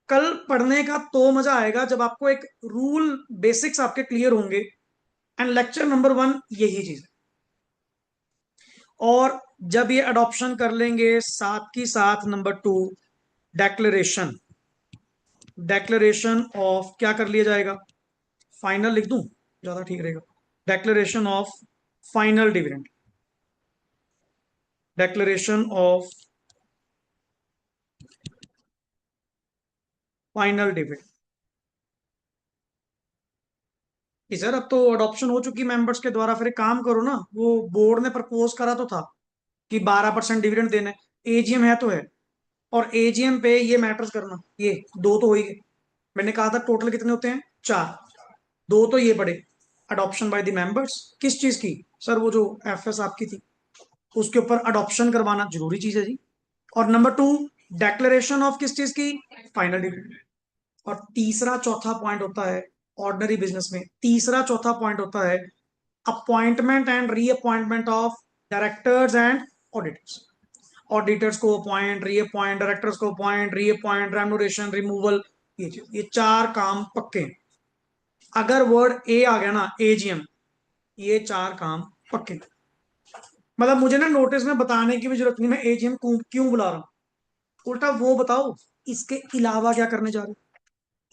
कल पढ़ने का तो मजा आएगा जब आपको एक रूल बेसिक्स आपके क्लियर होंगे। एंड लेक्चर नंबर 1 यही चीज है। और जब ये अडॉप्शन कर लेंगे, साथ की साथ नंबर 2 डेक्लेरेशन, डेक्लेरेशन ऑफ क्या कर लिया जाएगा, फाइनल लिख दूं ज्यादा ठीक रहेगा, declaration of final dividend, declaration of final dividend. कि सर अब तो अडॉप्शन हो चुकी मेंबर्स के द्वारा, फिर एक काम करो ना, वो बोर्ड ने प्रपोज करा तो था कि 12% डिविडेंड देना है, एजीएम है तो है, और एजीएम पे ये मैटर्स करना, ये दो तो हो ही गए। मैंने कहा था टोटल कितने होते हैं, 4, दो तो ये पड़े, अडॉप्शन बाय द मेंबर्स, किस चीज की, सर वो जो एफएस आपकी थी उसके ऊपर अडॉप्शन करवाना जरूरी चीज है जी। और नंबर 2 डेक्लेरेशन ऑफ किस चीज की, फाइनल डिविडेंड। और तीसरा चौथा पॉइंट होता है ऑर्डिनरी बिजनेस में, तीसरा चौथा पॉइंट होता है appointment and reappointment of directors and auditors. Auditors को अपॉइंट, रीअपॉइंट, डायरेक्टर्स को अपॉइंट, रीअपॉइंट, रेम्यूनरेशन, रिमूवल, ये 4 काम पक्के हैं। अगर वर्ड ए आ गया ना, एजीएम, ये 4 काम पक्के। मतलब मुझे ना नोटिस में बताने की भी जरूरत नहीं मैं एजीएम क्यों बुला रहा हूं, उल्टा वो बताओ इसके अलावा क्या करने जा रहे हो,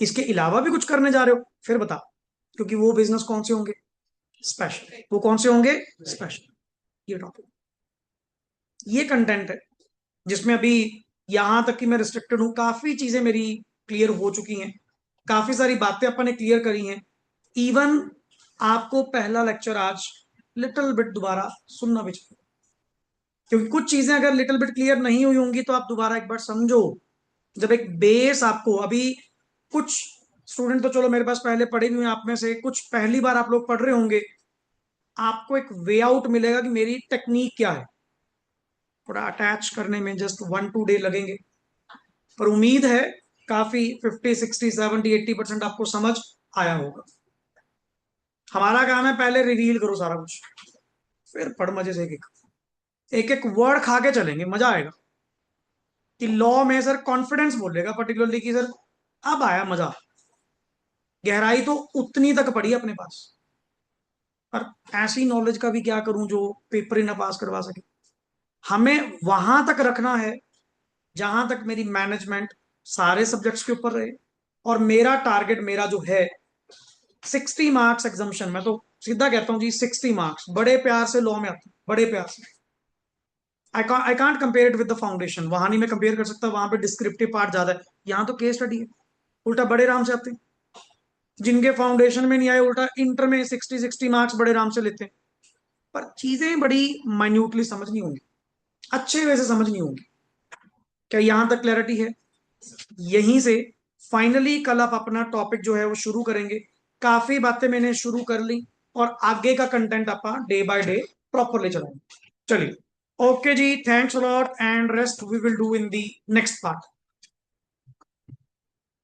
इसके अलावा भी कुछ करने जा रहे हो फिर बताओ। क्योंकि वो बिजनेस कौन से होंगे, स्पेशल। वो कौन से होंगे, स्पेशल। ये टॉपिक, ये कंटेंट है जिसमें अभी यहां तक कि मैं रिस्ट्रिक्टेड हूं, काफी चीजें मेरी क्लियर हो चुकी हैं, काफी सारी बातें अपन ने क्लियर करी हैं। इवन आपको पहला लेक्चर आज लिटिल बिट दोबारा सुनना भी चाहिए, क्योंकि कुछ चीजें अगर लिटिल बिट क्लियर नहीं हुई होंगी तो आप दोबारा एक बार समझो। जब एक बेस आपको अभी, कुछ स्टूडेंट तो चलो मेरे पास पहले पढ़े भी हुए हैं, आप में से कुछ पहली बार आप लोग पढ़ रहे होंगे, आपको एक वे आउट मिलेगा कि मेरी टेक्निक क्या है। थोड़ा अटैच करने में जस्ट 1-2 डे लगेंगे, पर उम्मीद है काफी 50, 60, 70, 80% आपको समझ आया होगा। हमारा काम है पहले रिवील करो सारा कुछ, फिर पढ़ मजे से एक एक वर्ड खा के चलेंगे, मजा आएगा। कि लॉ में सर कॉन्फिडेंस बोलेगा पर्टिकुलरली कि सर अब आया मजा। गहराई तो उतनी तक पड़ी अपने पास, पर ऐसी नॉलेज का भी क्या करूं जो पेपर ही ना पास करवा सके। हमें वहां तक रखना है जहां तक मेरी मैनेजमेंट सारे सब्जेक्ट्स के ऊपर रहे, और मेरा टारगेट मेरा जो है 60 मार्क्स एग्जाम्शन। मैं तो सीधा कहता हूँ जी 60 मार्क्स, बड़े प्यार से लॉ में आते हैं, बड़े प्यार से। I can't compare it with the foundation, वहां नहीं मैं कंपेयर कर सकता, वहां पे डिस्क्रिप्टिव पार्ट ज्यादा है, यहाँ तो केस स्टडी है। उल्टा बड़े आराम से आते हैं, जिनके फाउंडेशन में नहीं आए उल्टा इंटर में 60 मार्क्स बड़े आराम से लेते हैं। पर चीजें बड़ी माइन्यूटली समझनी होंगी, अच्छे वे से समझनी होंगी। क्या यहां तक क्लैरिटी है? यहीं से फाइनली कल आप अपना टॉपिक जो है वो शुरू करेंगे। काफी बातें मैंने शुरू कर ली, और आगे का कंटेंट आप डे बाय डे प्रॉपरली चलाएंगे। चलिए, ओके जी, thanks a lot, and rest we will do in the next part.